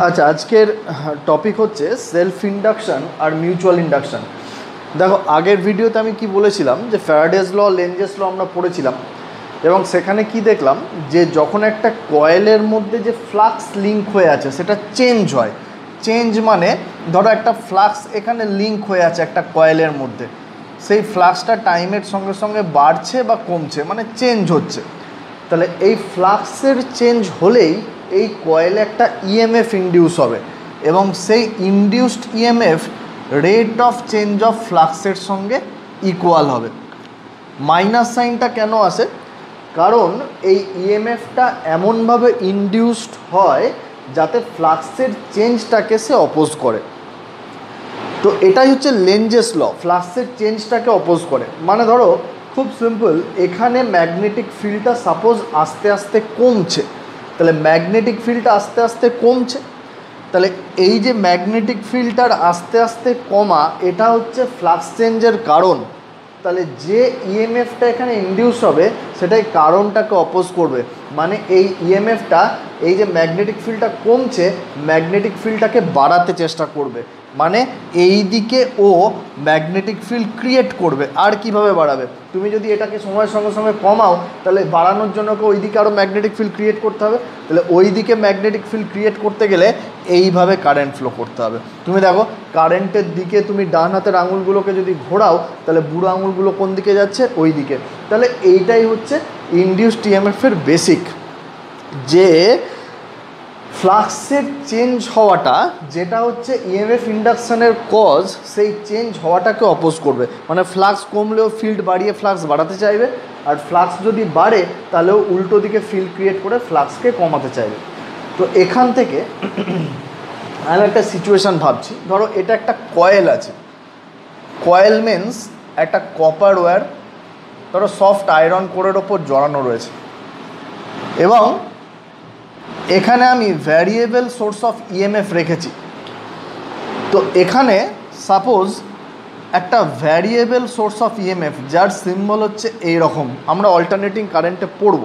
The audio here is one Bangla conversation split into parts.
আচ্ছা, আজকের টপিক হচ্ছে সেলফ ইন্ডাকশন আর মিউচুয়াল ইন্ডাকশন। দেখো, আগের ভিডিওতে আমি কি বলেছিলাম যে ফ্যারাডেজ ল, লেঞ্জেস ল আমরা পড়েছিলাম, এবং সেখানে কি দেখলাম যে যখন একটা কয়েলের মধ্যে যে ফ্লাক্স লিঙ্ক হয়ে আছে সেটা চেঞ্জ হয়। চেঞ্জ মানে ধরো একটা ফ্লাক্স এখানে লিঙ্ক হয়ে আছে একটা কয়েলের মধ্যে, সেই ফ্লাক্সটা টাইমের সঙ্গে সঙ্গে বাড়ছে বা কমছে, মানে চেঞ্জ হচ্ছে। তাহলে এই ফ্লাক্সের চেঞ্জ হলেই এই কয়েলে একটা ইএমএফ ইনডিউস হবে, এবং সেই induced EMF rate of change of ফ্লাক্সের সঙ্গে ইকুয়াল হবে। মাইনাস সাইনটা কেন আসে? কারণ এই ইএমএফটা এমনভাবে ইনডিউসড হয় যাতে ফ্লাক্সের চেঞ্জটাকে সে অপোজ করে। তো এটাই হচ্ছে লেঞ্জেস ল, ফ্লাক্সের চেঞ্জটাকে অপোজ করে। মানে ধরো খুব সিম্পল, এখানে ম্যাগনেটিক ফিল্ডটা সাপোজ আস্তে আস্তে কমছে, তাহলে ম্যাগনেটিক ফিল্ডটা আস্তে আস্তে কমছে, তাহলে এই যে ম্যাগনেটিক ফিল্ডটার আস্তে আস্তে কমা, এটা হচ্ছে ফ্লাক্স চেঞ্জের কারণ। তাহলে যে ইএমএফটা এখানে ইনডিউস হবে সেটাই কারণটাকে অপোজ করবে। মানে এই ইএমএফটা, এই যে ম্যাগনেটিক ফিল্ডটা কমছে, ম্যাগনেটিক ফিল্ডটাকে বাড়াতে চেষ্টা করবে। মানে এই দিকে ও ম্যাগনেটিক ফিল্ড ক্রিয়েট করবে। আর কিভাবে বাড়াবে? তুমি যদি এটাকে সময়ের সঙ্গে সঙ্গে কমাও, তাহলে বাড়ানোর জন্য ওই দিকে আরও ম্যাগনেটিক ফিল্ড ক্রিয়েট করতে হবে। তাহলে ওই দিকে ম্যাগনেটিক ফিল্ড ক্রিয়েট করতে গেলে এইভাবে কারেন্ট ফ্লো করতে হবে। তুমি দেখো, কারেন্টের দিকে তুমি ডান হাতের আঙুলগুলোকে যদি ঘোরাও, তাহলে বুড়ো আঙুলগুলো কোন দিকে যাচ্ছে? ওই দিকে। তাহলে এইটাই হচ্ছে ইনডিউসড ইএমএফের বেসিক, যে ফ্লাক্সের চেঞ্জ হওয়াটা, যেটা হচ্ছে ইএমএফ ইন্ডাকশানের কজ, সেই চেঞ্জ হওয়াটাকে অপোজ করবে। মানে ফ্লাক্স কমলেও ফিল্ড বাড়িয়ে ফ্লাক্স বাড়াতে চাইবে, আর ফ্লাক্স যদি বাড়ে তাহলেও উল্টো দিকে ফিল্ড ক্রিয়েট করে ফ্লাক্সকে কমাতে চাইবে। তো এখান থেকে আমি একটা সিচুয়েশান ভাবছি। ধরো এটা একটা কয়েল আছে, কয়েল মিন্স একটা কপার ওয়্যার, ধরো সফট আয়রন কোরের ওপর জড়ানো রয়েছে, এবং এখানে আমি ভ্যারিয়েবল সোর্স অফ ইএমএফ রেখেছি। তো এখানে সাপোজ একটা ভ্যারিয়েবল সোর্স অফ ইএমএফ, যার সিম্বল হচ্ছে এই রকম, আমরা অল্টারনেটিং কারেন্টে পড়ব।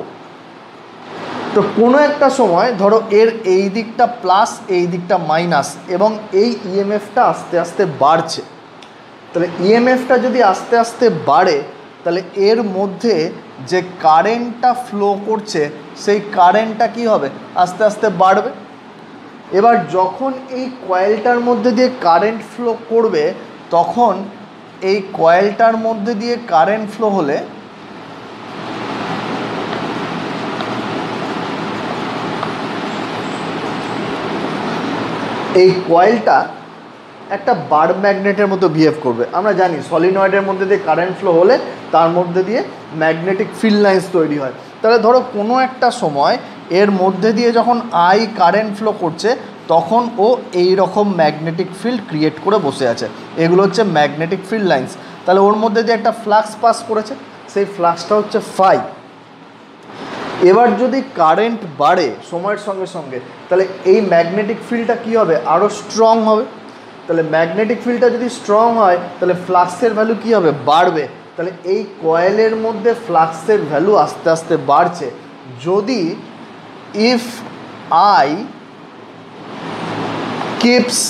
তো কোনো একটা সময় ধরো এর এই দিকটা প্লাস, এই দিকটা মাইনাস, এবং এই ইএমএফটা আস্তে আস্তে বাড়ছে। তাহলে ইএমএফটা যদি আস্তে আস্তে বাড়ে, তাহলে এর মধ্যে যে কারেন্টটা ফ্লো করছে সেই কারেন্টটা কী হবে? আস্তে আস্তে বাড়বে। এবার যখন এই কয়েলটার মধ্যে দিয়ে কারেন্ট ফ্লো করবে, তখন এই কয়েলটার মধ্যে দিয়ে কারেন্ট ফ্লো হলে এই কয়েলটা একটা বার ম্যাগনেটের মতো বিহেভ করবে। আমরা জানি সলিনয়েডের মধ্যে দিয়ে কারেন্ট ফ্লো হলে তার মধ্যে দিয়ে ম্যাগনেটিক ফিল্ড লাইন্স তৈরি হয়। তাহলে ধরো কোনো একটা সময় এর মধ্যে দিয়ে যখন আই কারেন্ট ফ্লো করছে, তখন ও এই রকম ম্যাগনেটিক ফিল্ড ক্রিয়েট করে বসে আছে। এগুলো হচ্ছে ম্যাগনেটিক ফিল্ড লাইন্স। তাহলে ওর মধ্যে দিয়ে একটা ফ্লাক্স পাস করেছে, সেই ফ্লাক্সটা হচ্ছে ফাই। এবার যদি কারেন্ট বাড়ে সময়ের সঙ্গে সঙ্গে, তাহলে এই ম্যাগনেটিক ফিল্ডটা কী হবে? আরও স্ট্রং হবে। তাহলে ম্যাগনেটিক ফিল্ডটা যদি স্ট্রং হয়, তাহলে ফ্লাক্সের ভ্যালু কী হবে? বাড়বে। তাহলে এই কয়েলের মধ্যে ফ্লাক্সের ভ্যালু আস্তে আস্তে বাড়ছে। যদি if I keeps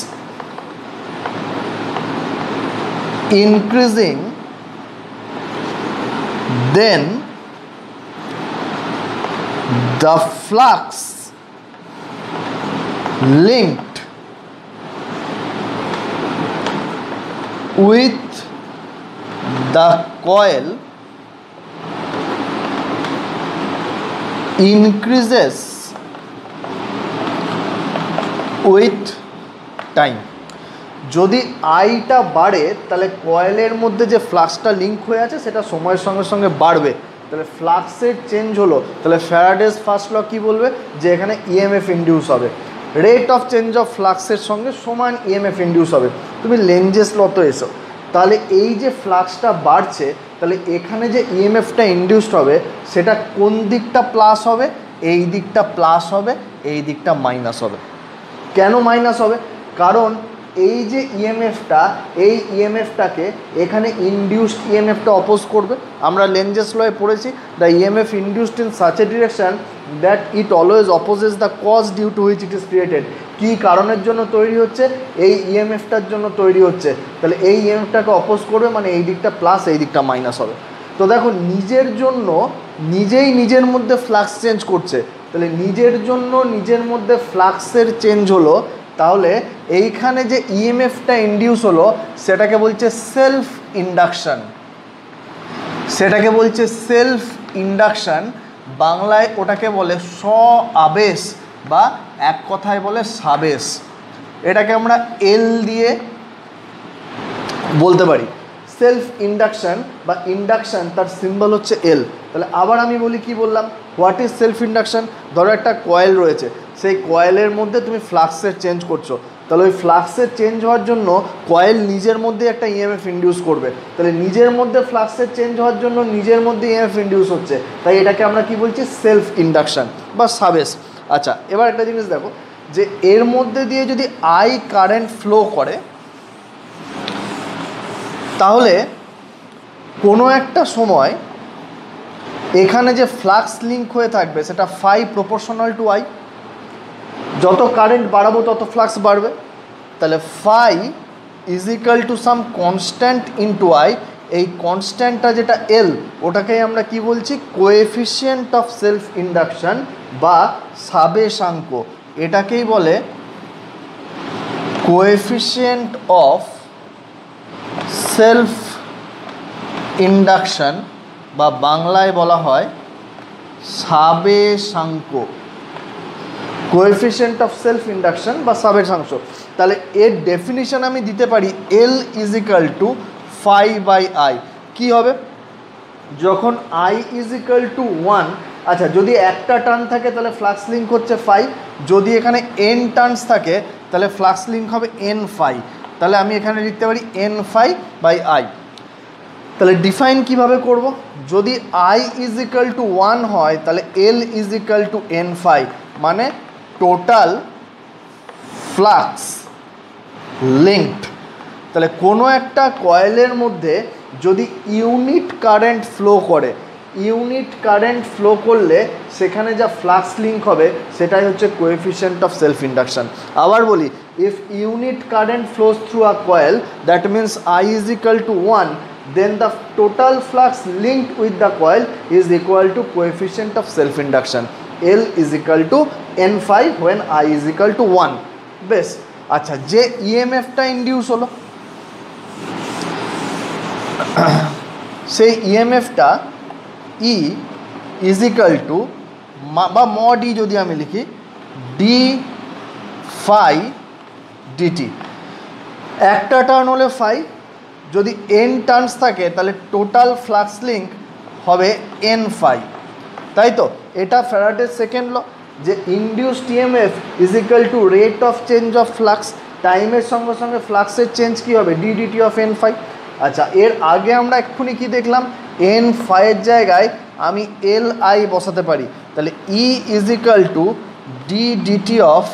increasing, then the flux linked with the coil increases with time. যদি আইটা বাড়ে, তাহলে কয়েলের মধ্যে যে ফ্লাক্সটা লিঙ্ক হয়ে আছে সেটা সময়ের সঙ্গে সঙ্গে বাড়বে। তাহলে ফ্লাক্সের চেঞ্জ হলো, তাহলে ফ্যারাডেজ ফার্স্ট ল কী বলবে? যে এখানে ইএমএফ ইনডিউস হবে, রেট অফ চেঞ্জ অফ ফ্লাক্সের সঙ্গে সমান ইএমএফ ইনডিউস হবে। তুমি লেঞ্জেস ল তো এসো, তাহলে এই যে ফ্লাক্সটা বাড়ছে, তাহলে এখানে যে ইএমএফটা ইনডিউসড হবে সেটা কোন দিকটা প্লাস হবে? এই দিকটা প্লাস হবে, এই দিকটা মাইনাস হবে। কেন মাইনাস হবে? কারণ এই যে ইএমএফটা, এই ইএমএফটাকে এখানে ইনডিউসড ইএমএফটা অপোজ করবে। আমরা লেঞ্জেস লয়ে পড়েছি, the EMF induced in such a direction that it always opposes the cause due to which it is created. কী কারণের জন্য তৈরি হচ্ছে? এই ইএমএফটার জন্য তৈরি হচ্ছে। তাহলে এই ইএমএফটাকে অপোজ করবে, মানে এই দিকটা প্লাস এই দিকটা মাইনাস হবে। তো দেখো নিজের জন্য নিজেই নিজের মধ্যে ফ্লাক্স চেঞ্জ করছে, তাহলে নিজের জন্য নিজের মধ্যে ফ্লাক্সের চেঞ্জ হলো, তাহলে এইখানে যে ইএমএফটা ইনডিউস হলো সেটাকে বলছে সেলফ ইন্ডাকশন, সেটাকে বলছে সেলফ ইন্ডাকশন। বাংলায় ওটাকে বলে স্ব আবেশ বা এক কথায় বলে সাবেশ। এটাকে আমরা এল দিয়ে বলতে পারি। সেলফ ইন্ডাকশন বা ইন্ডাকশন তার সিম্বল হচ্ছে এল। তাহলে আবার আমি বলি, কি বললাম, হোয়াট ইজ সেলফ ইন্ডাকশন? ধরো একটা কয়েল রয়েছে, সেই কয়েলের মধ্যে তুমি ফ্লাক্সের চেঞ্জ করছো, তাহলে ওই ফ্লাক্সের চেঞ্জ হওয়ার জন্য কয়েল নিজের মধ্যে একটা ইএমএফ ইনডিউস করবে। তাহলে নিজের মধ্যে ফ্লাক্সের চেঞ্জ হওয়ার জন্য নিজের মধ্যে ইএমএফ ইনডিউস হচ্ছে, তাই এটাকে আমরা কি বলছি? সেলফ ইন্ডাকশন বা সাবেশ। আচ্ছা, এবার একটা জিনিস দেখো, যে এর মধ্যে দিয়ে যদি আই কারেন্ট ফ্লো করে, তাহলে কোনো একটা সময় এখানে যে ফ্লাক্স লিঙ্ক হয়ে থাকবে সেটা ফাই প্রপোর্শনাল টু আই। যত কারেন্ট বাড়াবো তত ফ্লাক্স বাড়বে, তাহলে phi is equal to some constant into I. এই কনস্ট্যান্টটা যেটা এল, ওটাকেই আমরা কি বলছি? কোএফিসিয়েন্ট অফ সেলফ ইন্ডাকশন বা সাবেশাঙ্ক। এটাকেই বলে কোএফিসিয়েন্ট অফ সেলফ ইন্ডাকশন বা বাংলায় বলা হয় সাবেশাঙ্ক। কোএফিসিয়েন্ট অফ সেলফ ইন্ডাকশন বা সাবেশাংশ। তাহলে এর ডেফিনিশন আমি দিতে পারি L is equal to phi by I. কী হবে? যখন আই ইজ ইকাল টু 1, আচ্ছা যদি একটা টার্ন থাকে তাহলে ফ্লাক্স লিঙ্ক হচ্ছে ফাই, যদি এখানে এন টার্নস থাকে তাহলে ফ্লাক্স লিঙ্ক হবে এন ফাই। তাহলে আমি এখানে লিখতে পারি এন ফাই বাই আই। তাহলে ডিফাইন কিভাবে করব? যদি আই ইজ ইকাল টু 1 হয় তাহলে L is equal to N phi, মানে টোটাল ফ্লাক্স লিঙ্কড। তাহলে কোনো একটা কয়েলের মধ্যে যদি ইউনিট কারেন্ট ফ্লো করে, ইউনিট কারেন্ট ফ্লো করলে সেখানে যা ফ্লাক্স লিঙ্ক হবে সেটাই হচ্ছে কোএফিসিয়েন্ট অফ সেলফ ইন্ডাকশন। আবার বলি, if unit current flows through a coil, that means I is equal two 1, then the total flux linked with the coil is equal to coefficient of self induction. L is equal to n phi when I is equal to 1. বেশ, আচ্ছা যে ইএমএফটা ইনডিউস হলো সেই ইএমএফটা ই ইজ ইকাল টু বা মড ই যদি আমি লিখি ডি ফাই ডিটি। একটা টার্ন হলে ফাই, যদি এন টার্নস থাকে তাহলে টোটাল ফ্লাক্স লিঙ্ক হবে এন ফাই, তাই তো? এটা ফ্যারাডের সেকেন্ড ল, যে induced EMF is equal to rate of change of flux. টাইমের সঙ্গে সঙ্গে ফ্লাক্সের চেঞ্জ কী হবে? D dt of N phi. আচ্ছা, এর আগে আমরা এক্ষুনি কি দেখলাম? এন ফাইয়ের জায়গায় আমি এল আই বসাতে পারি, তাহলে E is equal to DDT of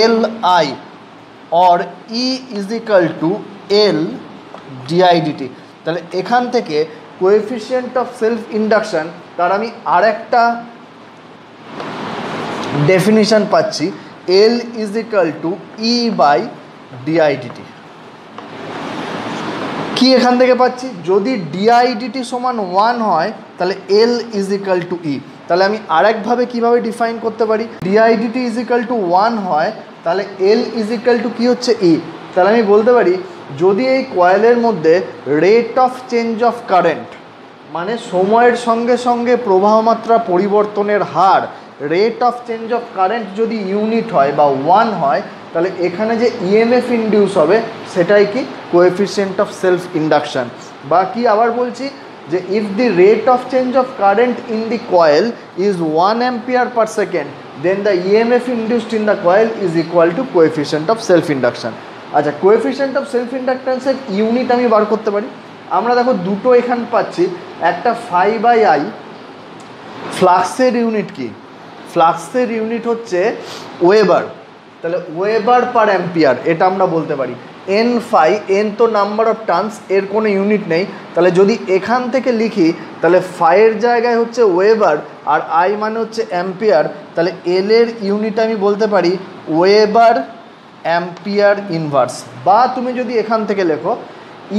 L I or E is equal to L DIDT. তাহলে এখান থেকে কোএফিসিয়েন্ট অফ সেলফ ইন্ডাকশন তার আমি আরেকটা ডেফিনিশন পাচ্ছি, L is equal to E by DIDT. কি এখান থেকে পাচ্ছি? যদি ডিআইডিটি সমান 1 হয় তাহলে এল ইজ ইকাল টু ই। তাহলে আমি আরেকভাবে কীভাবে ডিফাইন করতে পারি? ডিআইডিটি ইজ ইকাল টু 1 হয় তাহলে এল ইজ ইকাল টু কী হচ্ছে? ই। তাহলে আমি বলতে পারি, যদি এই কয়েলের মধ্যে rate of change of current, মানে সময়ের সঙ্গে সঙ্গে প্রবাহমাত্রা পরিবর্তনের হার, rate of change of current যদি ইউনিট হয় বা 1 হয়, তাহলে এখানে যে ইএমএফ ইনডিউস হবে সেটাই কি? Coefficient of self induction. বা কি আবার বলছি, যে if the rate of change of current in the coil is 1 ampere per second, then the EMF induced in the coil is equal to coefficient of self induction. আচ্ছা, কোএফিসিয়েন্ট অফ সেলফ ইন্ডাকটেন্সের ইউনিট আমি বার করতে পারি। আমরা দেখো দুটো এখান পাচ্ছি, একটা ফাই বাই আই। ফ্লাক্সের ইউনিট কি? ফ্লাক্সের ইউনিট হচ্ছে ওয়েবার। তাহলে ওয়েবার পার অ্যাম্পিয়ার এটা আমরা বলতে পারি। এন ফাই, এন তো নাম্বার অফ টার্নস, এর কোনো ইউনিট নেই, তাহলে যদি এখান থেকে লিখি তাহলে ফাইয়ের জায়গায় হচ্ছে ওয়েবার আর আই মানে হচ্ছে অ্যাম্পিয়ার, তাহলে এল এর ইউনিট আমি বলতে পারি ওয়েবার অ্যাম্পিয়ার ইনভার্স। বা তুমি যদি এখান থেকে লেখো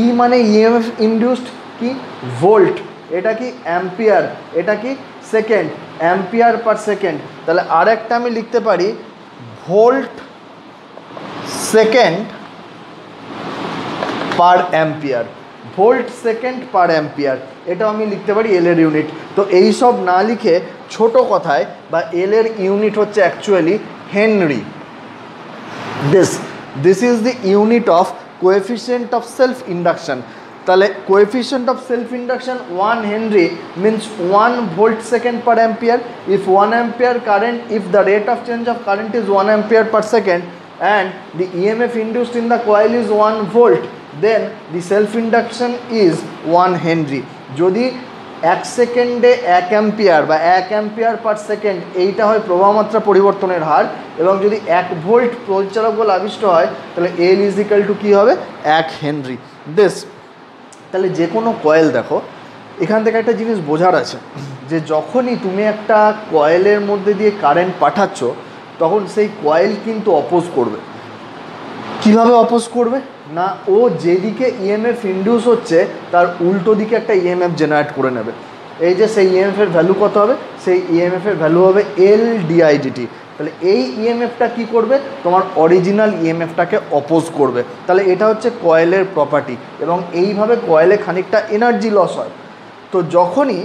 ই মানে ইএমএফ ইনডিউসড কি ভোল্ট, এটা কি অ্যাম্পিয়ার, এটা কি সেকেন্ড, অ্যাম্পিয়ার পার সেকেন্ড, তাহলে আরেকটা আমি লিখতে পারি ভোল্ট সেকেন্ড পার অ্যাম্পিয়ার, ভোল্ট সেকেন্ড পার অ্যাম্পিয়ার, এটাও আমি লিখতে পারি এল এর ইউনিট। তো এই সব না লিখে ছোট কথায় বা এল এর ইউনিট হচ্ছে actually henry. This is the unit of coefficient of self induction. তাহলে coefficient of self induction 1 henry means 1 volt second per ampere. If 1 ampere current, if the rate of change of current is 1 ampere per second and the EMF induced in the coil is 1 volt, then the self induction is 1 henry. যদি 1 সেকেন্ডে 1 অ্যাম্পিয়ার বা 1 অ্যাম্পিয়ার পার সেকেন্ড এইটা হয় প্রবাহমাত্রা পরিবর্তনের হার, এবং যদি 1 ভোল্ট পরিচালক বল আবিষ্ট হয় তাহলে এল ইজ ইকাল টু কী হবে 1 হেনরি। দিস, তাহলে যে কোনো কয়েল দেখো এখান থেকে একটা জিনিস বোঝার আছে যে যখনই তুমি একটা কয়েলের মধ্যে দিয়ে কারেন্ট পাঠাচ্ছ তখন সেই কয়েল কিন্তু অপোজ করবে। কিভাবে অপোজ করবে না, ও যেদিকে ইএমএফ ইন্ডিউস হচ্ছে তার উল্টো দিকে একটা ইএমএফ জেনারেট করে নেবে। এই যে সেই ইএমএফের ভ্যালু কত হবে, সেই ইএমএফের ভ্যালু হবে এল ডিআইডিটি। তাহলে এই ইএমএফটা কি করবে, তোমার অরিজিনাল ইএমএফটাকে অপোজ করবে। তাহলে এটা হচ্ছে কয়েলের প্রপার্টি, এবং এইভাবে কয়েলে খানিকটা এনার্জি লস হয়। তো যখনই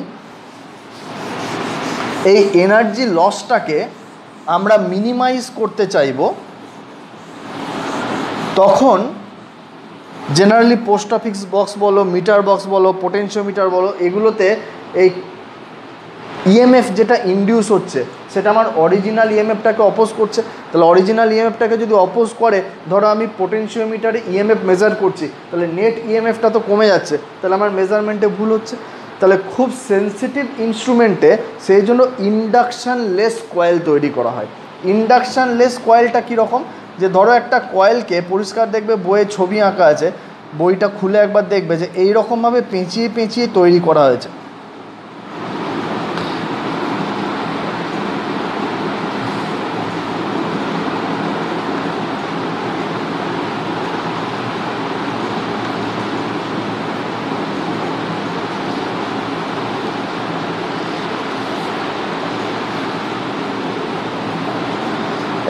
এই এনার্জি লসটাকে আমরা মিনিমাইজ করতে চাইব তখন জেনারেলি পোস্ট অফিস বক্স বলো, মিটার বক্স বলো, পোটেনশিওমিটার বলো, এগুলোতে এই ইএমএফ যেটা ইনডিউস হচ্ছে সেটা আমার অরিজিনাল ইএমএফটাকে অপোজ করছে। তাহলে অরিজিনাল ইএমএফটাকে যদি অপোজ করে, ধরো আমি পোটেনশিওমিটারে ইএমএফ মেজার করছি, তাহলে নেট ইএমএফটা তো কমে যাচ্ছে, তাহলে আমার মেজারমেন্টে ভুল হচ্ছে। তাহলে খুব সেন্সিটিভ ইনস্ট্রুমেন্টে সেই জন্য ইন্ডাকশান লেস কয়েল তৈরি করা হয়। ইন্ডাকশান লেস কয়েলটা কীরকম, যে ধরো একটা কয়েলকে পরিষ্কার দেখবে বইয়ে ছবি আঁকা আছে, বইটা খুলে একবার দেখবে যে এইরকমভাবে পেঁচিয়ে পেঁচিয়ে তৈরি করা হয়েছে।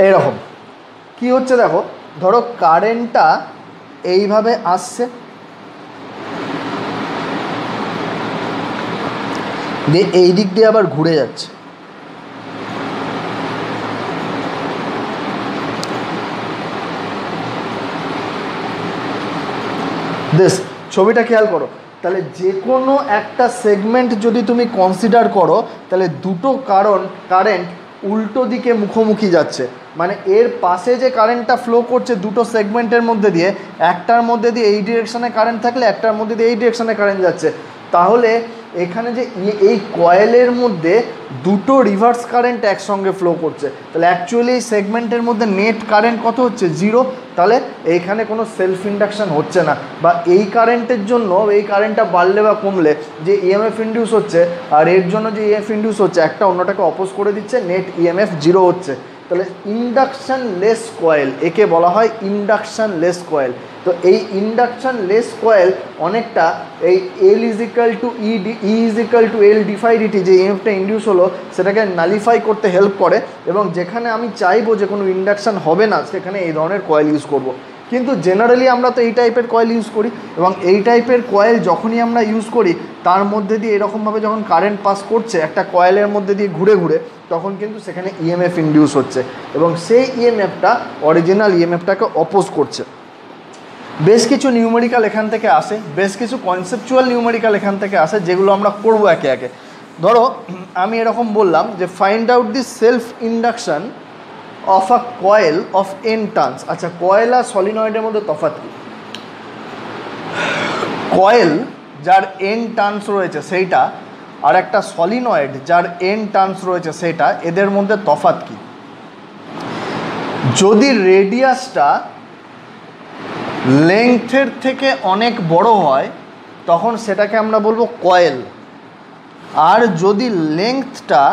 এইরকম কি হচ্ছে দেখো, ধরো কারেন্টটা এইভাবে আসছে, দিয়ে এই দিক দিয়ে আবার ঘুরে যাচ্ছে। দিস, ছবিটা খেয়াল করো। তাহলে যে কোনো একটা সেগমেন্ট যদি তুমি কনসিডার করো, তাহলে দুটো কারেন্ট উল্টো দিকে মুখোমুখি যাচ্ছে, মানে এর পাশে যে কারেন্টটা ফ্লো করছে দুটো সেগমেন্টের মধ্যে দিয়ে, একটার মধ্যে দিয়ে এই ডিরেকশানে কারেন্ট থাকলে একটার মধ্যে দিয়ে এই ডিরেকশানে কারেন্ট যাচ্ছে। তাহলে এখানে যে এই কয়েলের মধ্যে দুটো রিভার্স কারেন্ট একসঙ্গে ফ্লো করছে, তাহলে অ্যাকচুয়ালি এই সেগমেন্টের মধ্যে নেট কারেন্ট কত হচ্ছে 0। তাহলে এইখানে কোনো সেলফ ইন্ডাকশান হচ্ছে না, বা এই কারেন্টের জন্য এই কারেন্টটা বাড়লে বা কমলে যে ইএমএফ ইন্ডিউস হচ্ছে আর এর জন্য যে ইএমএফ ইন্ডিউস হচ্ছে একটা অন্যটাকে অপোজ করে দিচ্ছে, নেট ইএমএফ 0 হচ্ছে। তাহলে ইন্ডাকশান লেস কয়েল, একে বলা হয় ইন্ডাকশান লেস কয়েল। তো এই ইন্ডাকশান লেস কয়েল অনেকটা এই এল ইজিক্যাল টু ই is equal two L d phi DT, যে ইএমএফটা ইন্ডিউস হলো সেটাকে নালিফাই করতে হেল্প করে, এবং যেখানে আমি চাইবো যে কোনো ইন্ডাকশান হবে না সেখানে এই ধরনের কয়েল ইউজ করব। কিন্তু জেনারেলি আমরা তো এই টাইপের কয়েল ইউজ করি, এবং এই টাইপের কয়েল যখনই আমরা ইউজ করি তার মধ্যে দিয়ে এরকমভাবে যখন কারেন্ট পাস করছে একটা কয়েলের মধ্যে দিয়ে ঘুরে ঘুরে, তখন কিন্তু সেখানে ইএমএফ ইন্ডিউস হচ্ছে, এবং সেই ইএমএফটা অরিজিনাল ইএমএফটাকে অপোজ করছে। বেশ কিছু নিউমেরিক্যাল এখান থেকে আসে, বেশ কিছু কনসেপচুয়াল নিউমেরিক্যাল এখান থেকে আসে, যেগুলো আমরা করবো একে একে। ধরো আমি এরকম বললাম যে find out the self induction of a coil of N turns. আচ্ছা, কয়েল আর সলিনয়েডের মধ্যে তফাৎ কি? কয়েল যার এন টার্নস রয়েছে সেইটা, আর একটা সলিনয়েড যার এন টার্নস রয়েছে সেটা, এদের মধ্যে তফাৎ কি? যদি রেডিয়াসটা লেংথের থেকে অনেক বড় হয় তখন সেটাকে আমরা বলবো কয়েল, আর যদি লেংথটা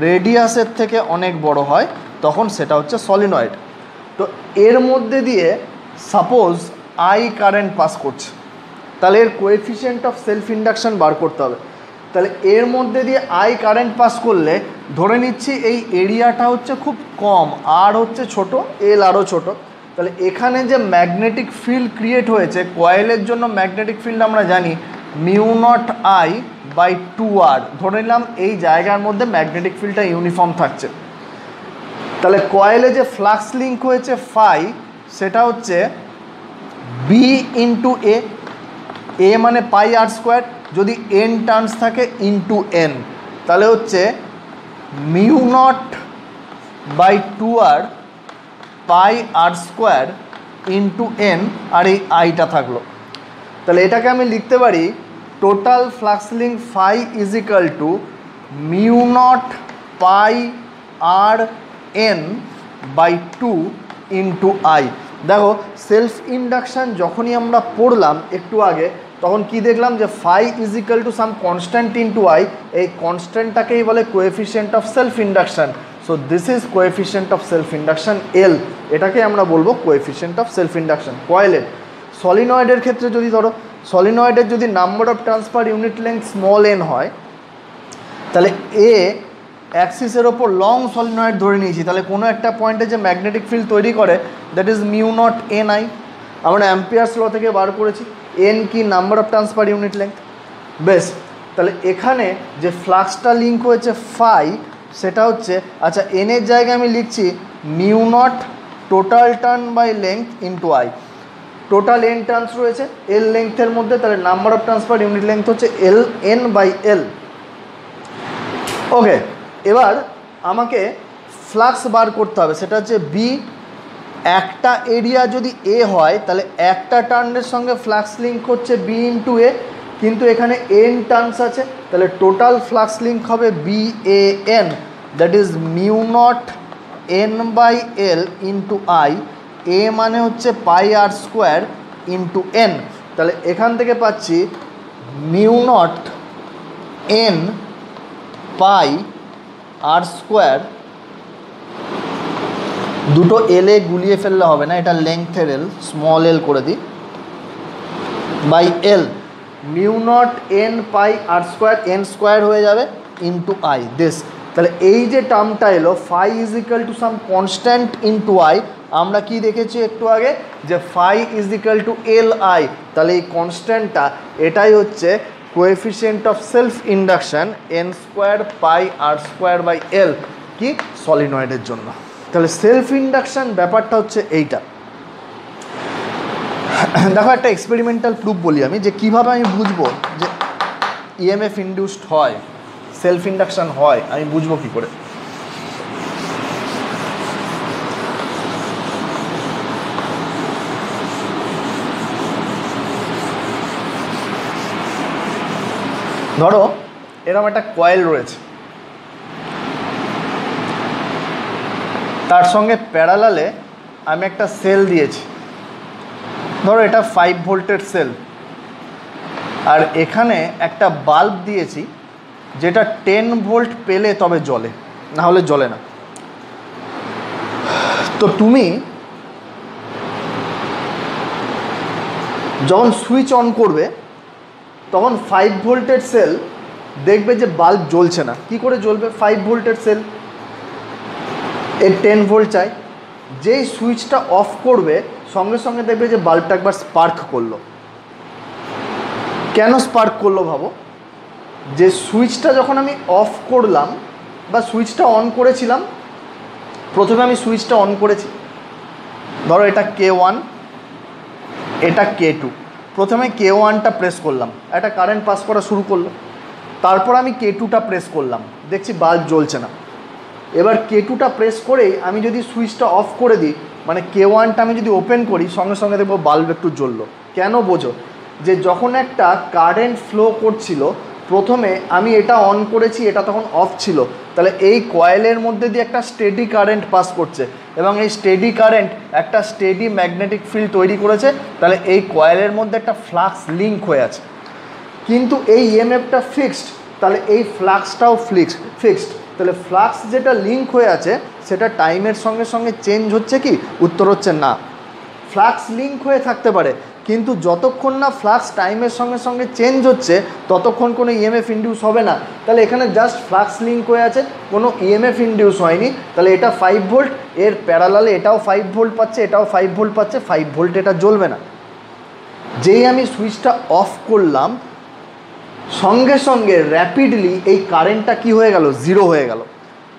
রেডিয়াসের থেকে অনেক বড় হয় তখন সেটা হচ্ছে সলিনয়েড। তো এর মধ্যে দিয়ে সাপোজ আই কারেন্ট পাস করছে, তাহলে এর কোএফিসিয়েন্ট অফ সেলফ ইন্ডাকশন বার করতে হবে। তাহলে এর মধ্যে দিয়ে আই কারেন্ট পাস করলে ধরে নিচ্ছি এই এরিয়াটা হচ্ছে খুব কম, আর হচ্ছে ছোট, এল আরও ছোট। তাহলে এখানে যে ম্যাগনেটিক ফিল্ড ক্রিয়েট হয়েছে, কয়েলের জন্য ম্যাগনেটিক ফিল্ড আমরা জানি mu naught I by 2r। ধরে নিলাম এই জায়গার মধ্যে ম্যাগনেটিক ফিল্ডটা ইউনিফর্ম থাকছে। তাহলে কয়েলে যে ফ্লাক্স লিঙ্ক হয়েছে ফাই, সেটা হচ্ছে বি ইন্টু এ মানে পাই আর স্কোয়ার, যদি এন টার্নস থাকে ইন্টু এন, তাহলে হচ্ছে mu naught by 2r pi R square into N, আর এই আইটা থাকলো। তাহলে এটাকে আমি লিখতে পারি total flux link phi is equal to mu naught pi r N by 2 into I. দেখো সেলফ ইন্ডাকশান যখনই আমরা পড়লাম একটু আগে, তখন কি দেখলাম যে phi is equal to some constant into I. এই কনস্ট্যান্টটাকেই বলে coefficient of self induction. So this is coefficient of self induction L, এটাকে আমরা বলবো কোএফিসিয়েন্ট অফ সেলফ ইন্ডাকশান কয়েলের। সলিনয়েডের ক্ষেত্রে যদি ধরো সলিনয়েডের যদি number of turns per unit length small N হয়, তাহলে এ অ্যাক্সিসের ওপর লং সলিনয়েড ধরে নিয়েছি, তাহলে কোনো একটা পয়েন্টে যে ম্যাগনেটিক ফিল্ড তৈরি করে that is mu naught N I. আমরা অ্যাম্পিয়ার্স ল থেকে বার করেছি, এন কি number of turns per unit length. বেশ, তাহলে এখানে যে ফ্লাক্সটা লিঙ্ক হয়েছে ফাই, সেটা হচ্ছে আচ্ছা এনের জায়গায় আমি লিখছি mu naught total turn by length into I. Total N turns রয়েছে এল লেংথের মধ্যে, তাহলে number of turns per unit length হচ্ছে এল এন বাই এল। ওকে, এবার আমাকে ফ্লাক্স বার করতে হবে, সেটা হচ্ছে বি। একটা এরিয়া যদি এ হয় তাহলে একটা টার্নের সঙ্গে ফ্লাক্স লিঙ্ক হচ্ছে বি ইন্টু এ, কিন্তু এখানে এন টার্নস আছে, তাহলে টোটাল ফ্লাক্স লিঙ্ক হবে B A N, that is mu naught N by L into I. A মানে হচ্ছে পাই আর স্কোয়ার ইন্টু এন, তাহলে এখান থেকে পাচ্ছি মিউ নট এন পাই আর স্কোয়ার, দুটো এলে গুলিয়ে ফেললে হবে না, এটা লেংথের এল, স্মল এল করে দিই, by L mu naught N pi R square, N square হয়ে যাবে ইন্টু আই দিস। তাহলে এই যে টার্মটা এলো phi is equal to some constant into I, আমরা কি দেখেছি একটু আগে যে phi is equal to L I, তাহলে এই কনস্ট্যান্টটা এটাই হচ্ছে coefficient of self induction N square pi R square by L, কি সলিনয়েডের জন্য। তাহলে সেলফ ইন্ডাকশান ব্যাপারটা হচ্ছে এইটা। দেখো একটা এক্সপেরিমেন্টাল প্রুফ বলি আমি, যে কীভাবে আমি বুঝবো যে ইএমএফ ইন্ডিউসড হয়, সেলফ ইন্ডাকশান হয়, আমি বুঝবো কী করে। ধরো এরকম একটা কয়েল রয়েছে, তার সঙ্গে প্যারালালে আমি একটা সেল দিয়েছি, ধরো এটা 5 ভোল্টের সেল, আর এখানে একটা বাল্ব দিয়েছি যেটা 10 ভোল্ট পেলে তবে জ্বলে, না হলে জ্বলে না। তো তুমি যখন সুইচ অন করবে তখন 5 ভোল্টের সেল দেখবে যে বাল্ব জ্বলছে না। কি করে জ্বলবে? 5 ভোল্টের সেল, এর 10 ভোল্ট চাই। যেই সুইচটা অফ করবে সঙ্গে সঙ্গে দেখবে যে বাল্বটা একবার স্পার্ক করলো। কেন স্পার্ক করলো ভাবো, যে সুইচটা যখন আমি অফ করলাম বা সুইচটা অন করেছিলাম, প্রথমে আমি সুইচটা অন করেছি, ধরো এটা K1 এটা K2, প্রথমে K1টা প্রেস করলাম, একটা কারেন্ট পাস করা শুরু করলো, তারপর আমি K2টা প্রেস করলাম, দেখছি বাল্ব জ্বলছে না। এবার K2টা প্রেস করেই আমি যদি সুইচটা অফ করে দিই, মানে K1টা আমি যদি ওপেন করি, সঙ্গে সঙ্গে দেখবো বাল্ব একটু জ্বললো। কেন বোঝো, যে যখন একটা কারেন্ট ফ্লো করছিল, প্রথমে আমি এটা অন করেছি, এটা তখন অফ ছিল, তাহলে এই কয়েলের মধ্যে দিয়ে একটা স্টেডি কারেন্ট পাস করছে এবং এই স্টেডি কারেন্ট একটা স্টেডি ম্যাগনেটিক ফিল্ড তৈরি করেছে। তাহলে এই কয়েলের মধ্যে একটা ফ্লাক্স লিঙ্ক হয়ে আছে, কিন্তু এই ইএমএফটা ফিক্সড, তাহলে এই ফ্লাক্সটাও ফিক্সড। তাহলে ফ্লাক্স যেটা লিঙ্ক হয়ে আছে সেটা টাইমের সঙ্গে সঙ্গে চেঞ্জ হচ্ছে কি? উত্তর হচ্ছে না। ফ্লাক্স লিঙ্ক হয়ে থাকতে পারে, কিন্তু যতক্ষণ না ফ্লাক্স টাইমের সঙ্গে সঙ্গে চেঞ্জ হচ্ছে ততক্ষণ কোনো ইএমএফ ইনডিউস হবে না। তাহলে এখানে জাস্ট ফ্লাক্স লিঙ্ক হয়ে আছে, কোনো ইএমএফ ইনডিউস হয়নি। তাহলে এটা 5 ভোল্ট, এর প্যারালালে এটাও 5 ভোল্ট পাচ্ছে, এটাও 5 ভোল্ট পাচ্ছে, 5 ভোল্ট এটা জ্বলবে না। যেই আমি সুইচটা অফ করলাম সঙ্গে সঙ্গে র্যাপিডলি এই কারেন্টটা কি হয়ে গেল? জিরো হয়ে গেল।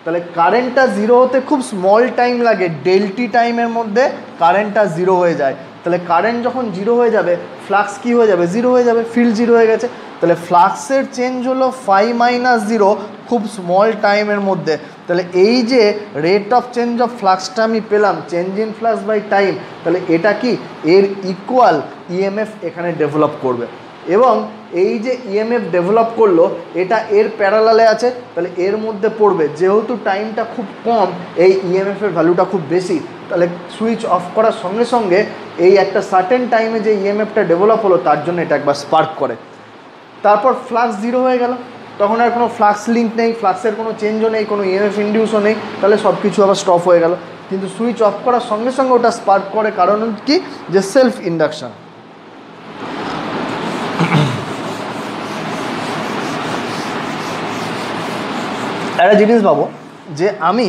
তাহলে কারেন্টটা জিরো হতে খুব স্মল টাইম লাগে, ডেল্টি টাইমের মধ্যে কারেন্টটা জিরো হয়ে যায়। তাহলে কারেন্ট যখন জিরো হয়ে যাবে ফ্লাক্স কি হয়ে যাবে? জিরো হয়ে যাবে, ফিল্ড জিরো হয়ে গেছে। তাহলে ফ্লাক্সের চেঞ্জ হলো 5 - 0 খুব স্মল টাইমের মধ্যে। তাহলে এই যে রেট অফ চেঞ্জ অফ ফ্লাক্সটা আমি পেলাম, change in flux by time, তাহলে এটা কি এর ইকুয়াল ইএমএফ এখানে ডেভেলপ করবে। এবং এই যে ইএমএফ ডেভেলপ করলো এটা এর প্যারালালে আছে, তাহলে এর মধ্যে পড়বে। যেহেতু টাইমটা খুব কম, এই ইএমএফের ভ্যালুটা খুব বেশি, তাহলে সুইচ অফ করার সঙ্গে সঙ্গে এই একটা সার্টেন টাইমে যে ইএমএফটা ডেভেলপ হলো তার জন্য এটা একবার স্পার্ক করে। তারপর ফ্লাক্স জিরো হয়ে গেল, তখন আর কোনো ফ্লাক্স লিঙ্ক নেই, ফ্লাক্সের কোনো চেঞ্জও নেই, কোনো ইএমএফ ইনডিউসও নেই, তাহলে সব কিছু আবার স্টপ হয়ে গেল। কিন্তু সুইচ অফ করার সঙ্গে সঙ্গে ওটা স্পার্ক করে, কারণ কি? যে সেলফ ইন্ডাকশন। একটা জিনিস ভাবো যে আমি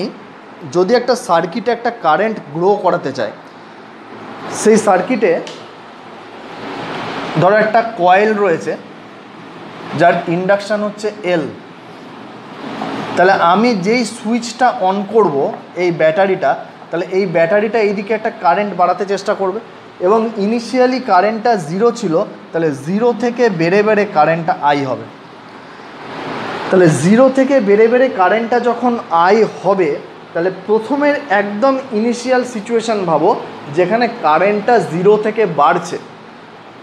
যদি একটা সার্কিটে একটা কারেন্ট গ্রো করাতে চাই, সেই সার্কিটে ধরো একটা কয়েল রয়েছে যার ইন্ডাকশান হচ্ছে এল। তাহলে আমি যেই সুইচটা অন করব এই ব্যাটারিটা, তাহলে এই ব্যাটারিটা এইদিকে একটা কারেন্ট বাড়াতে চেষ্টা করবে এবং ইনিশিয়ালি কারেন্টটা জিরো ছিল, তাহলে জিরো থেকে বেড়ে বেড়ে কারেন্টটা আই হবে। তাহলে জিরো থেকে বেড়ে বেড়ে কারেন্টটা যখন আই হবে, তাহলে প্রথমের একদম ইনিশিয়াল সিচুয়েশান ভাবো যেখানে কারেন্টটা জিরো থেকে বাড়ছে।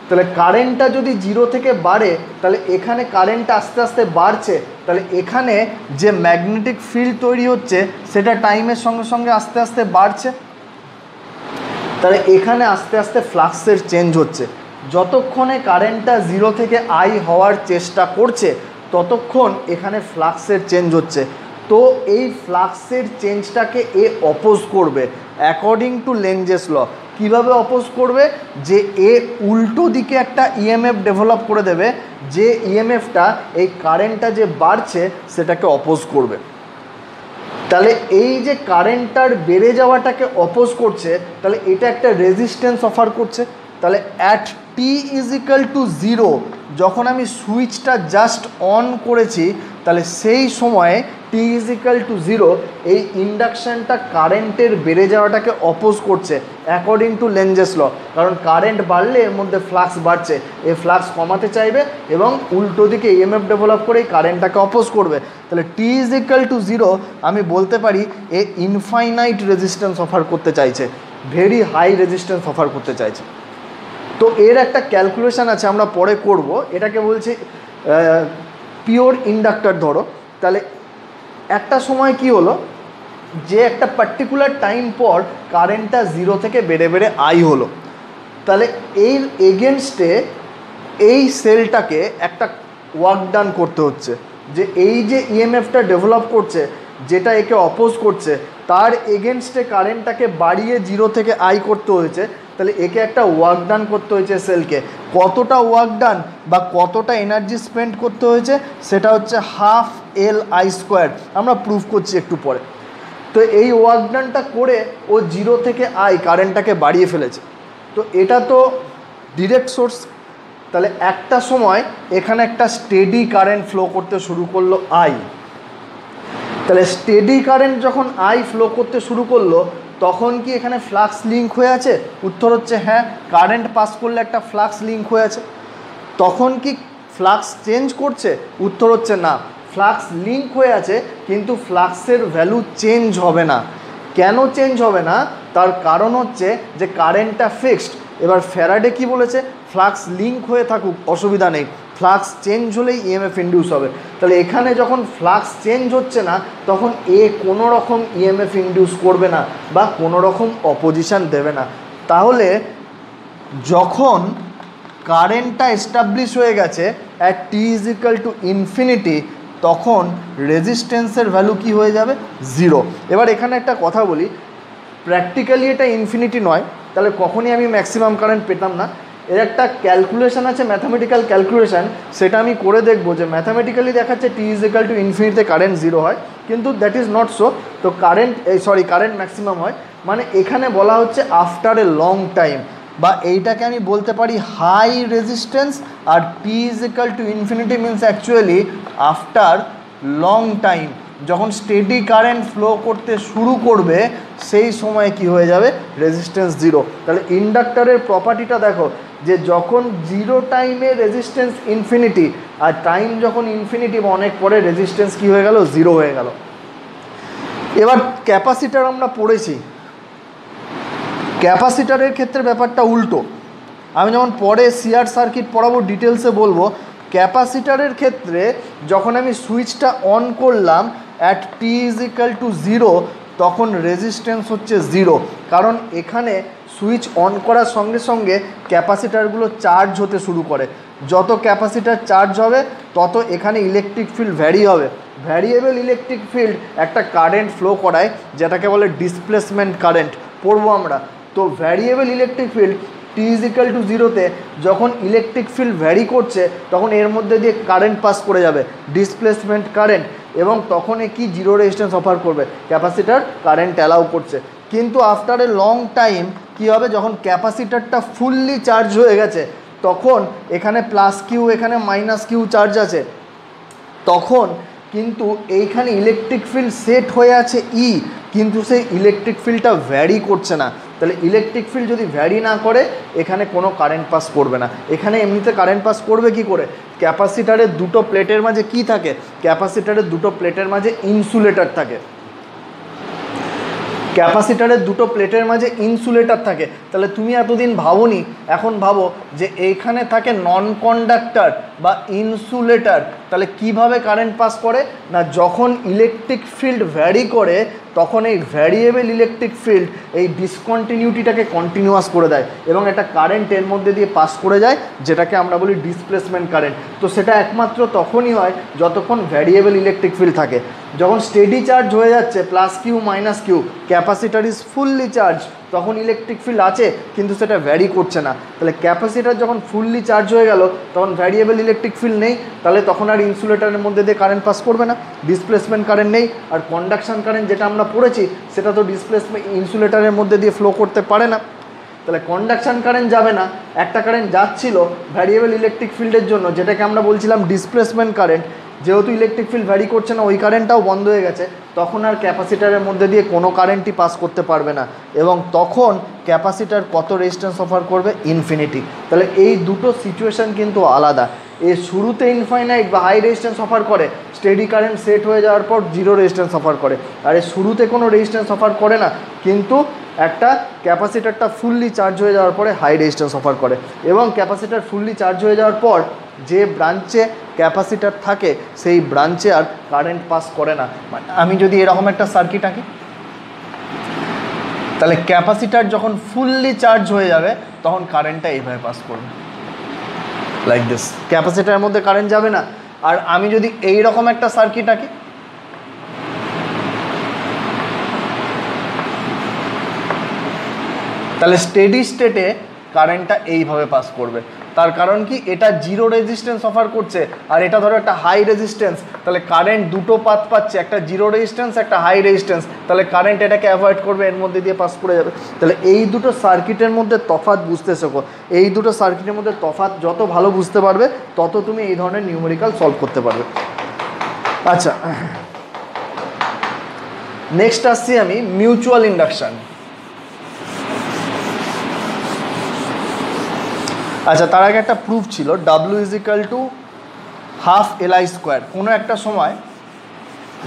তাহলে কারেন্টটা যদি জিরো থেকে বাড়ে, তাহলে এখানে কারেন্টটা আস্তে আস্তে বাড়ছে, তাহলে এখানে যে ম্যাগনেটিক ফিল্ড তৈরি হচ্ছে সেটা টাইমের সঙ্গে সঙ্গে আস্তে আস্তে বাড়ছে। তাহলে এখানে আস্তে আস্তে ফ্লাক্সের চেঞ্জ হচ্ছে। যতক্ষণে কারেন্টটা জিরো থেকে আই হওয়ার চেষ্টা করছে ততক্ষণ এখানে ফ্লাক্সের চেঞ্জ হচ্ছে। তো এই ফ্লাক্সের চেঞ্জটাকে এ অপোজ করবে অ্যাকর্ডিং টু লেঞ্জেস ল। কীভাবে অপোজ করবে? যে এ উল্টো দিকে একটা ইএমএফ ডেভেলপ করে দেবে, যে ইএমএফটা এই কারেন্টটা যে বাড়ছে সেটাকে অপোজ করবে। তাহলে এই যে কারেন্টটার বেড়ে যাওয়াটাকে অপোজ করছে, তাহলে এটা একটা রেজিস্ট্যান্স অফার করছে। তাহলে at T is equal two 0 যখন আমি সুইচটা জাস্ট অন করেছি, তাহলে সেই সময়ে টি ইজ ইকাল টু 0 এই ইন্ডাকশানটা কারেন্টের বেড়ে যাওয়াটাকে অপোজ করছে অ্যাকর্ডিং টু লেঞ্জেস ল। কারণ কারেন্ট বাড়লে এর মধ্যে ফ্লাক্স বাড়ছে, এই ফ্লাক্স কমাতে চাইবে এবং উল্টো দিকে ইএমএফ ডেভেলপ করে এই কারেন্টটাকে অপোজ করবে। তাহলে টি ইজ ইকাল টু 0 আমি বলতে পারি এ ইনফাইনাইট রেজিস্ট্যান্স অফার করতে চাইছে, ভেরি হাই রেজিস্ট্যান্স অফার করতে চাইছে। তো এর একটা ক্যালকুলেশান আছে, আমরা পরে করব। এটাকে বলছি পিওর ইন্ডাক্টর। ধরো তাহলে একটা সময় কি হলো, যে একটা পার্টিকুলার টাইম পর কারেন্টটা জিরো থেকে বেড়ে বেড়ে আই হলো। তাহলে এর এগেনস্টে এই সেলটাকে একটা ওয়ার্ক ডান করতে হচ্ছে, যে এই যে ইএমএফটা ডেভেলপ করছে যেটা একে অপোজ করছে তার এগেনস্টে কারেন্টটাকে বাড়িয়ে জিরো থেকে আই করতে হয়েছে। তাহলে একে একটা ওয়ার্ক ডান করতে হয়েছে সেলকে। কতটা ওয়ার্ক ডান বা কতটা এনার্জি স্পেন্ড করতে হয়েছে সেটা হচ্ছে ½ Li²। আমরা প্রুফ করছি একটু পরে। তো এই ওয়ার্ক ডানটা করে ও জিরো থেকে আই কারেন্টটাকে বাড়িয়ে ফেলেছে। তো এটা তো ডিরেক্ট সোর্স। তাহলে একটা সময় এখানে একটা স্টেডি কারেন্ট ফ্লো করতে শুরু করলো আই। তাহলে স্টেডি কারেন্ট যখন আই ফ্লো করতে শুরু করলো তখন কি এখানে ফ্লাক্স লিঙ্ক হয়ে আছে? উত্তর হচ্ছে হ্যাঁ, কারেন্ট পাস করলে একটা ফ্লাক্স লিঙ্ক হয়ে আছে। তখন কি ফ্লাক্স চেঞ্জ করছে? উত্তর হচ্ছে না, ফ্লাক্স লিঙ্ক হয়ে আছে কিন্তু ফ্লাক্সের ভ্যালু চেঞ্জ হবে না। কেন চেঞ্জ হবে না? তার কারণ হচ্ছে যে কারেন্টটা ফিক্সড। এবার ফ্যারাডে কি বলেছে? ফ্লাক্স লিঙ্ক হয়ে থাকুক অসুবিধা নেই, ফ্লাক্স চেঞ্জ হলেই ইএমএফ ইন্ডিউস হবে। তাহলে এখানে যখন ফ্লাক্স চেঞ্জ হচ্ছে না তখন এ কোনো রকম ইএমএফ ইন্ডিউস করবে না বা কোনো রকম অপোজিশন দেবে না। তাহলে যখন কারেন্টটা এস্টাবলিশ হয়ে গেছে at T is equal to infinity, তখন রেজিস্ট্যান্সের ভ্যালু কি হয়ে যাবে? 0। এবার এখানে একটা কথা বলি, প্র্যাকটিক্যালি এটা ইনফিনিটি নয়, তাহলে কখনই আমি ম্যাক্সিমাম কারেন্ট পেতাম না। এর একটা ক্যালকুলেশন আছে, ম্যাথামেটিক্যাল ক্যালকুলেশন, সেটা আমি করে দেখবো যে ম্যাথামেটিক্যালি দেখাচ্ছে টি ইজ ইকুয়াল টু ইনফিনিটিতে কারেন্ট 0 হয়, কিন্তু দ্যাট ইজ নট সো। তো কারেন্ট ম্যাক্সিমাম হয়, মানে এখানে বলা হচ্ছে আফটার এ লং টাইম, বা এইটাকে আমি বলতে পারি হাই রেজিস্ট্যান্স। আর T is equal to infinity means actually after long time, যখন স্টেডি কারেন্ট ফ্লো করতে শুরু করবে সেই সময় কি হয়ে যাবে? রেজিস্ট্যান্স 0। তাহলে ইন্ডাক্টরের প্রপার্টিটা দেখো, যে যখন 0 টাইমে রেজিস্ট্যান্স ইনফিনিটি, আর টাইম যখন ইনফিনিটি বা অনেক পরে রেজিস্ট্যান্স কি হয়ে গেল? 0 হয়ে গেল। এবার ক্যাপাসিটার আমরা পড়েছি, ক্যাপাসিটারের ক্ষেত্রে ব্যাপারটা উল্টো। আমি যেমন পরে সিআর সার্কিট পড়াবো, ডিটেলসে বলবো। ক্যাপাসিটারের ক্ষেত্রে যখন আমি সুইচটা অন করলাম at T is equal two 0, তখন রেজিস্ট্যান্স হচ্ছে 0, কারণ এখানে সুইচ অন করার সঙ্গে সঙ্গে ক্যাপাসিটারগুলো চার্জ হতে শুরু করে। যত ক্যাপাসিটার চার্জ হবে তত এখানে ইলেকট্রিক ফিল্ড ভ্যারি হবে। ভ্যারিয়েবল ইলেকট্রিক ফিল্ড একটা কারেন্ট ফ্লো করায়, যেটাকে বলে ডিসপ্লেসমেন্ট কারেন্ট, পড়বো আমরা। তো variable electric field t is equal to 0-তে যখন ইলেকট্রিক ফিল্ড ভ্যারি করছে তখন এর মধ্যে দিয়ে কারেন্ট পাস করে যাবে, ডিসপ্লেসমেন্ট কারেন্ট, এবং তখন কি 0 রেজিস্ট্যান্স অফার করবে, ক্যাপাসিটার কারেন্ট অ্যালাউ করছে। কিন্তু আফটার এ লং টাইম কী হবে? যখন ক্যাপাসিটারটা ফুললি চার্জ হয়ে গেছে, তখন এখানে প্লাস কিউ, এখানে মাইনাস কিউ চার্জ আছে, তখন কিন্তু এইখানে ইলেকট্রিক ফিল্ড সেট হয়ে আছে ই, কিন্তু সেই ইলেকট্রিক ফিল্ডটা ভ্যারি করছে না। তাহলে ইলেকট্রিক ফিল্ড যদি ভ্যারি না করে এখানে কোনো কারেন্ট পাস করবে না। এখানে এমনিতে কারেন্ট পাস করবে কি করে? ক্যাপাসিটারের দুটো প্লেটের মাঝে কি থাকে? ক্যাপাসিটারের দুটো প্লেটের মাঝে ইনসুলেটর থাকে। ক্যাপাসিটারের দুটো প্লেটের মাঝে ইনসুলেটর থাকে। তাহলে তুমি এতদিন ভাবোনি, এখন ভাবো যে এইখানে থাকে নন কন্ডাক্টর বা ইনসুলেটর। তাহলে কিভাবে কারেন্ট পাস করে? না, যখন ইলেকট্রিক ফিল্ড ভ্যারি করে তখন এই ভ্যারিয়েবল ইলেকট্রিক ফিল্ড এই ডিসকন্টিনিউটিটাকে কন্টিনিউয়াস করে দেয় এবং একটা কারেন্ট এর মধ্যে দিয়ে পাস করে যায়, যেটাকে আমরা বলি ডিসপ্লেসমেন্ট কারেন্ট। তো সেটা একমাত্র তখনই হয় যতক্ষণ ভ্যারিয়েবল ইলেকট্রিক ফিল্ড থাকে। যখন স্টেডি চার্জ হয়ে যাচ্ছে plus Q minus Q, capacitor is fully charge, তখন ইলেকট্রিক ফিল্ড আছে কিন্তু সেটা ভ্যারি করছে না। তাহলে ক্যাপাসিটার যখন ফুললি চার্জ হয়ে গেল তখন ভ্যারিয়েবল ইলেকট্রিক ফিল্ড নেই, তাহলে তখন আর ইনসুলেটরের মধ্যে দিয়ে কারেন্ট পাস করবে না, ডিসপ্লেসমেন্ট কারেন্ট নেই। আর কন্ডাকশন কারেন্ট যেটা আমরা পড়েছি সেটা তো ডিসপ্লেসমেন্ট ইনসুলেটরের মধ্যে দিয়ে ফ্লো করতে পারে না, তাহলে কন্ডাকশন কারেন্ট যাবে না। একটা কারেন্ট যাচ্ছিল ভ্যারিয়েবল ইলেকট্রিক ফিল্ডের জন্য, যেটাকে আমরা বলছিলাম ডিসপ্লেসমেন্ট কারেন্ট, যেহেতু ইলেকট্রিক ফিল্ড ভ্যারি করছে না ওই কারেন্টটাও বন্ধ হয়ে গেছে, তখন আর ক্যাপাসিটারের মধ্যে দিয়ে কোনো কারেন্টই পাস করতে পারবে না, এবং তখন ক্যাপাসিটার কত রেজিস্ট্যান্স অফার করবে? ইনফিনিটি। তাহলে এই দুটো সিচুয়েশান কিন্তু আলাদা। এর শুরুতে ইনফাইনাইট বা হাই রেজিস্ট্যান্স অফার করে, স্টেডি কারেন্ট সেট হয়ে যাওয়ার পর 0 রেজিস্ট্যান্স অফার করে। আর এর শুরুতে কোনো রেজিস্ট্যান্স অফার করে না, কিন্তু একটা ক্যাপাসিটারটা ফুললি চার্জ হয়ে যাওয়ার পরে হাই রেজিস্ট্যান্স অফার করে। এবং ক্যাপাসিটার ফুললি চার্জ হয়ে যাওয়ার পর যে ব্রাঞ্চে ক্যাপাসিটার থাকে সেই ব্রাঞ্চে আর কারেন্ট পাস করে না। মানে আমি যদি এরকম একটা সার্কিট আঁকি, তাহলে ক্যাপাসিটার যখন ফুললি চার্জ হয়ে যাবে তখন কারেন্টটা এইভাবে পাস করবে, লাইক দিস। ক্যাপাসিটারের মধ্যে কারেন্ট যাবে না। আর আমি যদি এইরকম একটা সার্কিট আঁকি, তাহলে স্টেডি স্টেটে কারেন্টটা এইভাবে পাস করবে। তার কারণ কি? এটা 0 রেজিস্ট্যান্স অফার করছে আর এটা ধরো একটা হাই রেজিস্ট্যান্স, তাহলে কারেন্ট দুটো পাথ পাচ্ছে, একটা 0 রেজিস্ট্যান্স একটা হাই রেজিস্ট্যান্স, তাহলে কারেন্ট এটাকে অ্যাভয়েড করবে, এর মধ্যে দিয়ে পাস করে যাবে। তাহলে এই দুটো সার্কিটের মধ্যে তফাৎ বুঝতে শেখো। এই দুটো সার্কিটের মধ্যে তফাৎ যত ভালো বুঝতে পারবে তত তুমি এই ধরনের নিউমেরিক্যাল সলভ করতে পারবে। আচ্ছা, নেক্সট আসছি আমি মিউচুয়াল ইন্ডাকশান। আচ্ছা, তার আগে একটা প্রুফ ছিল, W = ½ Li²। কোনো একটা সময়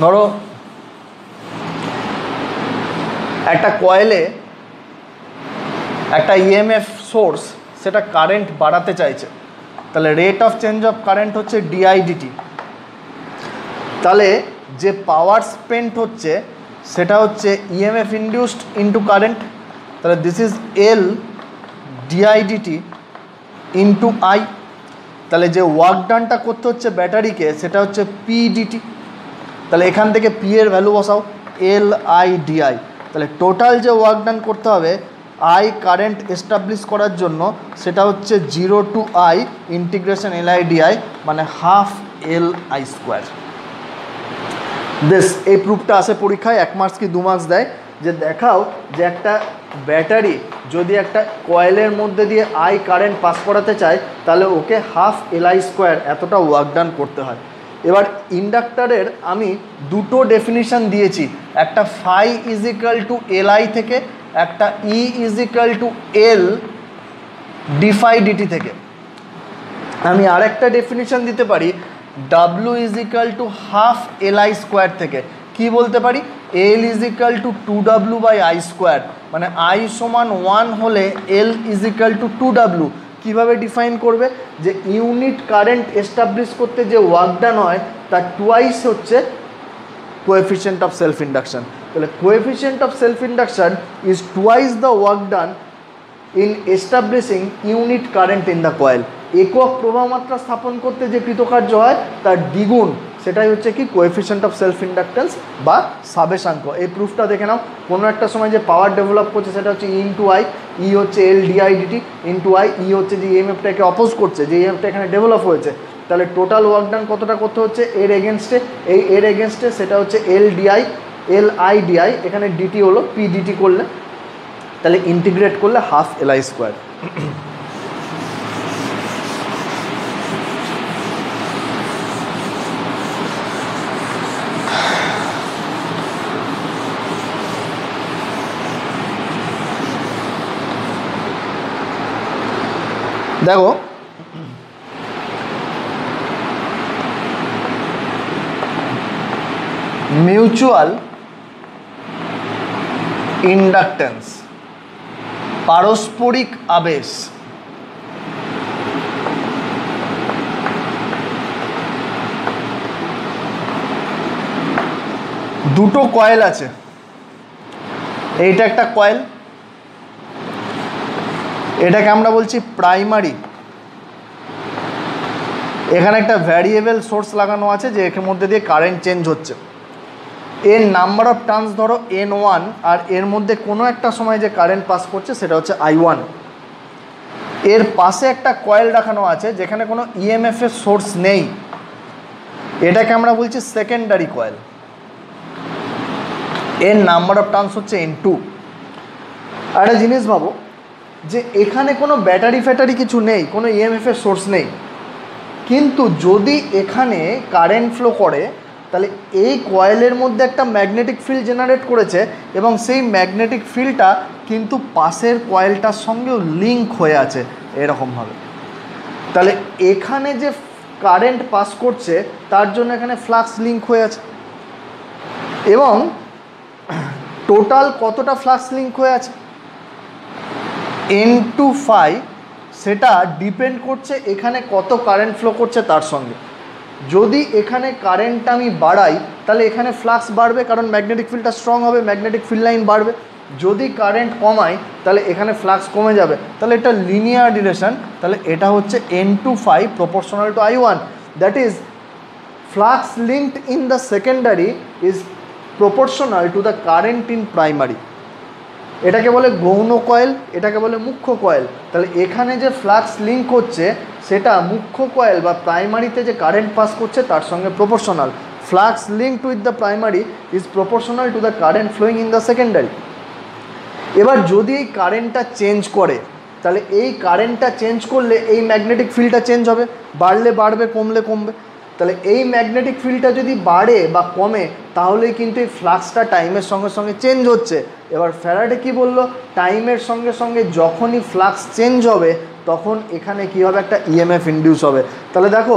ধরো একটা কয়েলে একটা ইএমএফ সোর্স, সেটা কারেন্ট বাড়াতে চাইছে, তাহলে rate of change of current হচ্ছে ডিআইডিটি। তাহলে যে পাওয়ার স্পেন্ট হচ্ছে সেটা হচ্ছে ইএমএফ ইন্ডিউসড ইন্টু কারেন্ট। তাহলে this is L DIDT into I. তাহলে যে ওয়ার্ক ডানটা করতে হচ্ছে ব্যাটারিকে সেটা হচ্ছে পিডিটি। তাহলে এখান থেকে পি এর ভ্যালু বসাও, এল আই ডিআই। তাহলে টোটাল যে ওয়ার্ক ডান করতে হবে আই কারেন্ট এস্টাবলিশ করার জন্য সেটা হচ্ছে 0 to I integration L I d I, মানে হাফ এল আই স্কোয়ার। বেশ, এই প্রুফটা আসে পরীক্ষায় 1 মার্কস কি 2 মার্কস দেয়, যে দেখাও যে একটা ব্যাটারি যদি একটা কয়েলের মধ্যে দিয়ে আই কারেন্ট পাস করাতে চায় তাহলে okay half L I square এতটা ওয়ার্ক ডান করতে হয়। এবার ইন্ডাক্টরের আমি দুটো ডেফিনিশন দিয়েছি, একটা phi is equal to L I থেকে, একটা E is equal to L d phi DT থেকে। আমি আরেকটা ডেফিনিশন দিতে পারি W is equal to half L I square থেকে। কি বলতে পারি, L is equal to 2w by I square, মানে আই সমান 1 হলে এল ইজ ইকাল টু 2w। কীভাবে ডিফাইন করবে, যে ইউনিট কারেন্ট এস্টাবলিশ করতে যে ওয়ার্ক ডান হয় তার টুয়াইস হচ্ছে কোএফিশিয়েন্ট অফ সেলফ ইন্ডাকশন। তাহলে coefficient of self induction is twice the work done in establishing unit current in the coil. একক প্রবাহমাত্রা স্থাপন করতে যে কৃতকার্য হয় তার দ্বিগুণ, সেটাই হচ্ছে কি কোএফিশিয়েন্ট অফ সেলফ ইন্ডাকটেন্স বা সাবেশাঙ্ক। এই প্রুফটা দেখে নাও, কোনো একটা সময় যে পাওয়ার ডেভেলপ করছে সেটা হচ্ছে ই ইন্টু আই, ই হচ্ছে এল ডিআইডিটি ইন্টু আই, ই হচ্ছে যে ইএমএফটাকে অপোজ করছে, যে ইএমএফটা এখানে ডেভেলপ হয়েছে। তাহলে টোটাল ওয়ার্ক ডান কতটা করতে হচ্ছে এর এগেনস্টে, এই এর এগেনস্টে সেটা হচ্ছে এল ডিআই, এল আই ডিআই, এখানে ডিটি হলো পি ডিটি করলে, তাহলে ইন্টিগ্রেট করলে হাফ এল আই স্কোয়ার। দেখো মিউচুয়াল ইন্ডাকটেন্স, পারস্পরিক আবেশ, দুটো কয়েল আছে, এইটা একটা কয়েল, এটাকে আমরা বলছি প্রাইমারি। এখানে একটা ভ্যারিয়েবল সোর্স লাগানো আছে যে এর মধ্যে দিয়ে কারেন্ট চেঞ্জ হচ্ছে। এর নাম্বার অফ টার্নস ধরো N1, আর এর মধ্যে কোনো একটা সময় যে কারেন্ট পাস করছে সেটা হচ্ছে I1। এর পাশে একটা কয়েল রাখানো আছে যেখানে কোনো ইএমএফ এর সোর্স নেই, এটাকে আমরা বলছি সেকেন্ডারি কয়েল। এর নাম্বার অফ টার্নস হচ্ছে N2। আর একটা জিনিস ভাবো, যে এখানে কোনো ব্যাটারি ফ্যাটারি কিছু নেই, কোনো ইএমএফ এর সোর্স নেই, কিন্তু যদি এখানে কারেন্ট ফ্লো করে তাহলে এই কয়েলের মধ্যে একটা ম্যাগনেটিক ফিল্ড জেনারেট করেছে এবং সেই ম্যাগনেটিক ফিল্ডটা কিন্তু পাশের কয়েলটার সঙ্গেও লিঙ্ক হয়ে আছে এরকমভাবে। তাহলে এখানে যে কারেন্ট পাস করছে তার জন্য এখানে ফ্লাক্স লিঙ্ক হয়ে আছে, এবং টোটাল কতটা ফ্লাক্স লিঙ্ক হয়ে আছে N2 ফাই, সেটা ডিপেন্ড করছে এখানে কত কারেন্ট ফ্লো করছে তার সঙ্গে। যদি এখানে কারেন্টটা আমি বাড়াই তাহলে এখানে ফ্লাক্স বাড়বে, কারণ ম্যাগনেটিক ফিল্ডটা স্ট্রং হবে, ম্যাগনেটিক ফিল্ড লাইন বাড়বে। যদি কারেন্ট কমাই তাহলে এখানে ফ্লাক্স কমে যাবে, তাহলে এটা লিনিয়ার রিলেশন। তাহলে এটা হচ্ছে N2 phi proportional to I1, that is flux linked in the secondary is proportional to the current in primary. এটাকে বলে গৌণ কয়েল, এটাকে বলে মুখ্য কয়েল। তাহলে এখানে যে ফ্লাক্স লিঙ্ক হচ্ছে সেটা মুখ্য কয়েল বা প্রাইমারিতে যে কারেন্ট পাস করছে তার সঙ্গে proportional. Flux linked with the primary is proportional to the current flowing in the secondary. এবার যদি এই কারেন্টটা চেঞ্জ করে তাহলে এই কারেন্টটা চেঞ্জ করলে এই ম্যাগনেটিক ফিল্ডটা চেঞ্জ হবে, বাড়লে বাড়বে, কমলে কমবে। তাহলে এই ম্যাগনেটিক ফিল্ডটা যদি বাড়ে বা কমে তাহলেই কিন্তু এই ফ্লাক্সটা টাইমের সঙ্গে সঙ্গে চেঞ্জ হচ্ছে। এবার ফ্যারাডে কি বললো, টাইমের সঙ্গে সঙ্গে যখনই ফ্লাক্স চেঞ্জ হবে তখন এখানে কী হবে, একটা ইএমএফ ইন্ডিউস হবে। তাহলে দেখো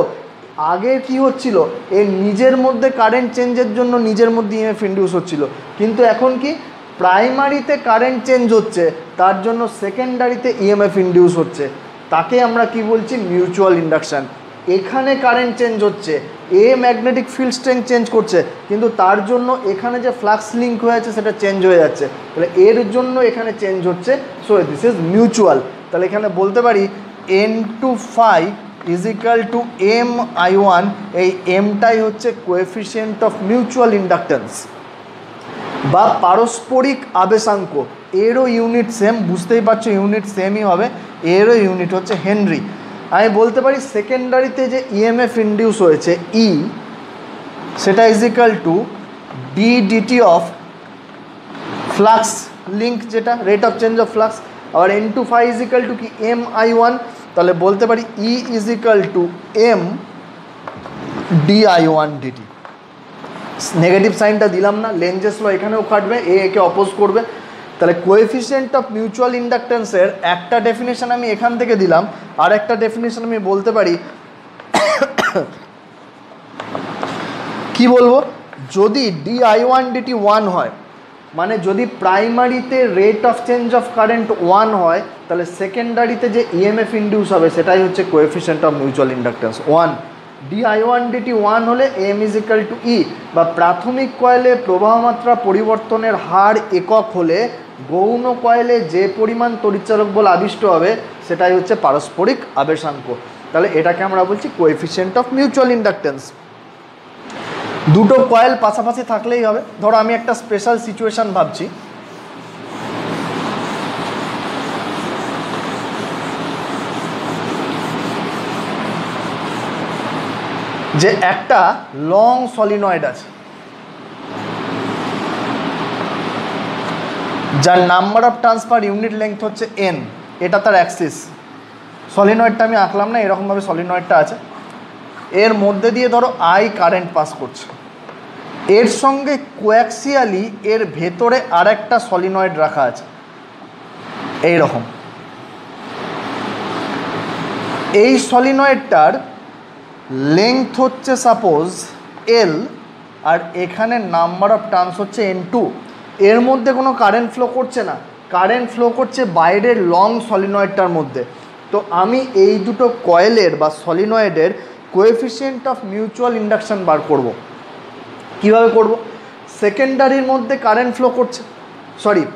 আগে কি হচ্ছিল, এর নিজের মধ্যে কারেন্ট চেঞ্জের জন্য নিজের মধ্যে ইএমএফ ইন্ডিউস হচ্ছিল, কিন্তু এখন কি প্রাইমারিতে কারেন্ট চেঞ্জ হচ্ছে তার জন্য সেকেন্ডারিতে ইএমএফ ইন্ডিউস হচ্ছে। তাকে আমরা কি বলছি, মিউচুয়াল ইন্ডাকশান। এখানে কারেন্ট চেঞ্জ হচ্ছে, এ ম্যাগনেটিক ফিল্ড স্ট্রেংথ চেঞ্জ করছে, কিন্তু তার জন্য এখানে যে ফ্লাক্স লিঙ্ক হয়ে আছে সেটা চেঞ্জ হয়ে যাচ্ছে, তাহলে এর জন্য এখানে চেঞ্জ হচ্ছে। So this is mutual. তাহলে এখানে বলতে পারি N2 is equal two MI1, এই এমটাই হচ্ছে কোএফিসিয়েন্ট অফ মিউচুয়াল ইন্ডাকটেন্স বা পারস্পরিক আবেশাঙ্ক। এরও ইউনিট সেম, বুঝতেই পারছো ইউনিট সেমই হবে, এরও ইউনিট হচ্ছে হেনরি। আমি বলতে পারি সেকেন্ডারিতে যে ইএমএফ ইন্ডিউস হয়েছে ই, সেটা is equal to DDT of flux link, যেটা rate of change of flux. আবার N2 ইজ ইকাল টু কি MI1, তাহলে বলতে পারি E is equal to M DI1 DT। Negative সাইনটা দিলাম না, লেঞ্জেস ল এখানেও খাটবে, একে অপোজ করবে। তাহলে কোএফিসিয়েন্ট অফ মিউচুয়াল ইন্ডাকটেন্সের একটা ডেফিনেশন আমি এখান থেকে দিলাম, আর একটা ডেফিনেশন আমি বলতে পারি কি বলবো, যদি DI1 DT 1 হয়, মানে যদি প্রাইমারিতে rate of change of current 1 হয়, তাহলে সেকেন্ডারিতে যে ইএমএফ ইন্ডিউস হবে সেটাই হচ্ছে coefficient of mutual inductance 1। DI1 DT 1 হলে M is equal two E, বা প্রাথমিক কয়েলে প্রবাহ মাত্রা পরিবর্তনের হার একক হলে গৌণ কয়েলে যে পরিমাণ তড়িৎচালক বল আবিষ্ট হবে সেটাই হচ্ছে পারস্পরিক আবেশাঙ্ক। তাহলে এটাকে আমরা বলছি কোএফিসিয়েন্ট অফ মিউচুয়াল ইন্ডাকটেন্স। দুটো কয়েল পাশাপাশি থাকলেই হবে। ধরো আমি একটা স্পেশাল সিচুয়েশান ভাবছি, যে একটা লং সলিনয়েড আছে যার number of turns per unit length হচ্ছে n, এটা তার অ্যাক্সিস। সলিনয়েডটা আমি আঁকলাম না, এরকমভাবে সলিনয়েডটা আছে, এর মধ্যে দিয়ে ধরো I কারেন্ট পাস করছে, এর সঙ্গে কোয়াক্সিয়ালি এর ভেতরে আর একটা সলিনয়েড রাখা আছে এই রকম। এই সলিনয়েডটার লেংথ হচ্ছে সাপোজ L, আর এখানে নাম্বার অফ টার্নস হচ্ছে N2। এর মধ্যে কোনো কারেন্ট ফ্লো করছে না, কারেন্ট ফ্লো করছে বাইরের লং সলিনয়েডটার মধ্যে। তো আমি এই দুটো কয়েলের বা সলিনয়েডের কোএফিসিয়েন্ট অফ মিউচুয়াল ইন্ডাকশান বার করব। কীভাবে করব? সেকেন্ডারির মধ্যে কারেন্ট ফ্লো করছে,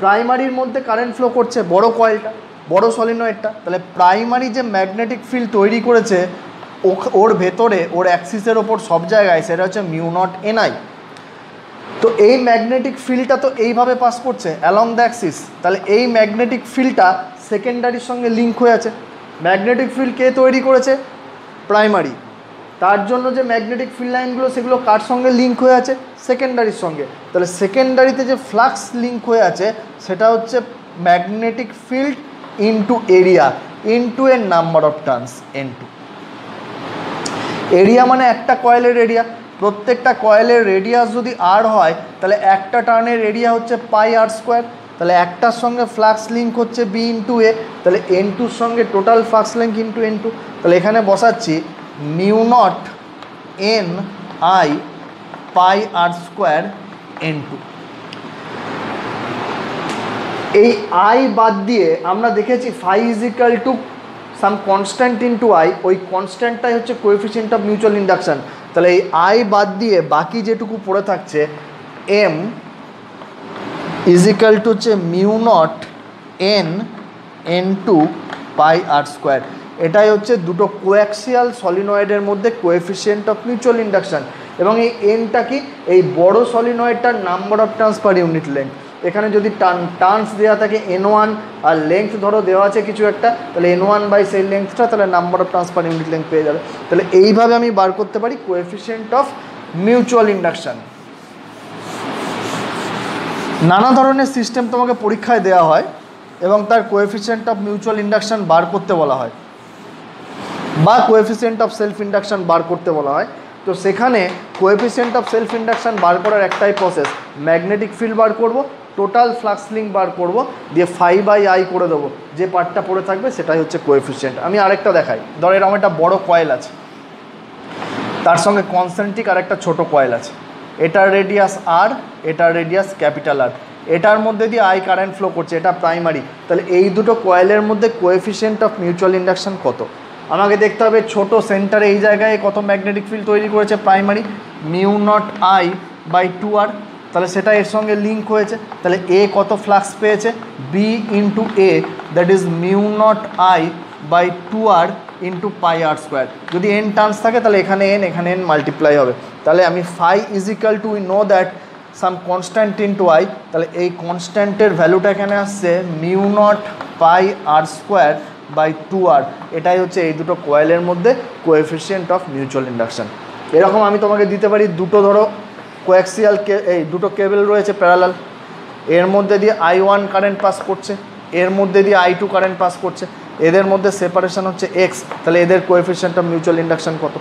প্রাইমারির মধ্যে কারেন্ট ফ্লো করছে বড় কয়েলটা, বড় সলিনয়েডটা, তাহলে প্রাইমারি যে ম্যাগনেটিক ফিল্ড তৈরি করেছে ওর ভেতরে ওর অ্যাক্সিসের ওপর সব জায়গায়, সেটা হচ্ছে μ0 Ni। তো এই ম্যাগনেটিক ফিল্ডটা তো এইভাবে পাস করছে অ্যালং দ্য অ্যাক্সিস, তাহলে এই ম্যাগনেটিক ফিল্ডটা সেকেন্ডারির সঙ্গে লিঙ্ক হয়ে আছে। ম্যাগনেটিক ফিল্ড কে তৈরি করেছে? প্রাইমারি। তার জন্য যে ম্যাগনেটিক ফিল্ড লাইনগুলো সেগুলো কার সঙ্গে লিঙ্ক হয়ে আছে? সেকেন্ডারির সঙ্গে। তাহলে সেকেন্ডারিতে যে ফ্লাক্স লিঙ্ক হয়ে আছে সেটা হচ্ছে magnetic field into area into এর number of turns N2। Area মানে একটা কয়েলের এরিয়া, প্রত্যেকটা কয়েলের রেডিয়াস যদি R হয় তাহলে একটা টার্নের এরিয়া হচ্ছে πr²। তাহলে একটার সঙ্গে ফ্লাক্স লিঙ্ক হচ্ছে B ইন্টু এ, তাহলে N2-র সঙ্গে total flux link into N2। তাহলে এখানে বসাচ্ছি μ0 Ni πr² N2। এই I বাদ দিয়ে আমরা দেখেছি phi is equal to some constant into I, ওই কনস্ট্যান্টটাই হচ্ছে কোএফিসিয়েন্ট অফ মিউচুয়াল ইন্ডাকশান। তাহলে এই I বাদ দিয়ে বাকি যেটুকু পড়ে থাকছে M ইজ ইকাল টু হচ্ছে μ0 N πr²। এটাই হচ্ছে দুটো কোঅ্যাক্সিয়াল সলিনয়েডের মধ্যে কোএফিসিয়েন্ট অফ মিউচুয়াল ইন্ডাকশান। এবং এই এনটা কি? এই বড় সলিনয়েডটার number of turns per unit length. এখানে যদি টার্নস দেওয়া থাকে N1 আর লেংথ ধরো দেওয়া আছে কিছু একটা, তাহলে N1 বাই সেই লেংথটা, তাহলে number of turns per unit length পেয়ে যাবে। তাহলে এইভাবে আমি বার করতে পারি কোএফিসিয়েন্ট অফ মিউচুয়াল ইন্ডাকশান। নানা ধরনের সিস্টেম তোমাকে পরীক্ষায় দেওয়া হয় এবং তার কোএফিসিয়েন্ট অফ মিউচুয়াল ইন্ডাকশান বার করতে বলা হয় বা কোএফিসিয়েন্ট অফ সেলফ ইন্ডাকশান বার করতে বলা হয়। তো সেখানে কোএফিসিয়েন্ট অফ সেলফ ইন্ডাকশান বার করার একটাই প্রসেস, ম্যাগনেটিক ফিল্ড বার করব, টোটাল ফ্লাক্স লিঙ্ক বার করব, দিয়ে ফাই বাই I করে দেবো, যে পার্টটা পড়ে থাকবে সেটাই হচ্ছে কোএফিসিয়েন্ট। আমি আরেকটা দেখাই, ধরো এরকম একটা বড় কয়েল আছে, তার সঙ্গে কনসেন্ট্রিক আর একটা ছোটো কয়েল আছে, এটার রেডিয়াস R, এটার রেডিয়াস ক্যাপিটাল R। এটার মধ্যে দিয়ে আই কারেন্ট ফ্লো করছে, এটা প্রাইমারি। তাহলে এই দুটো কয়েলের মধ্যে কোএফিসিয়েন্ট অফ মিউচুয়াল ইন্ডাকশন কত আমাকে দেখতে হবে। ছোট সেন্টারে এই জায়গায় কত ম্যাগনেটিক ফিল্ড তৈরি করেছে primary, mu naught I by 2r, তাহলে সেটা এর সঙ্গে লিঙ্ক হয়েছে। তাহলে এ কত ফ্লাক্স পেয়েছে, B into A, that is mu naught I by 2r into pi R square. যদি এন টার্মস থাকে তাহলে এখানে এন মাল্টিপ্লাই হবে। তাহলে আমি phi is equal to, we know that some constant into I, তাহলে এই কনস্ট্যান্টের ভ্যালুটা এখানে আসছে mu naught pi R square by 2r। এটাই হচ্ছে এই দুটো কয়েলের মধ্যে কোএফিসিয়েন্ট অফ মিউচুয়াল ইন্ডাকশন। এরকম আমি তোমাকে দিতে পারি দুটো, ধরো কোঅ্যাক্সিয়াল এই দুটো কেবল রয়েছে প্যারালাল, এর মধ্যে দিয়ে I1 কারেন্ট পাস করছে, এর মধ্যে দিয়ে I2 কারেন্ট পাস করছে, এদের মধ্যে সেপারেশন হচ্ছে এক্স, তাহলে এদের কোএফিসিয়েন্ট অফ মিউচুয়াল ইন্ডাকশন কত।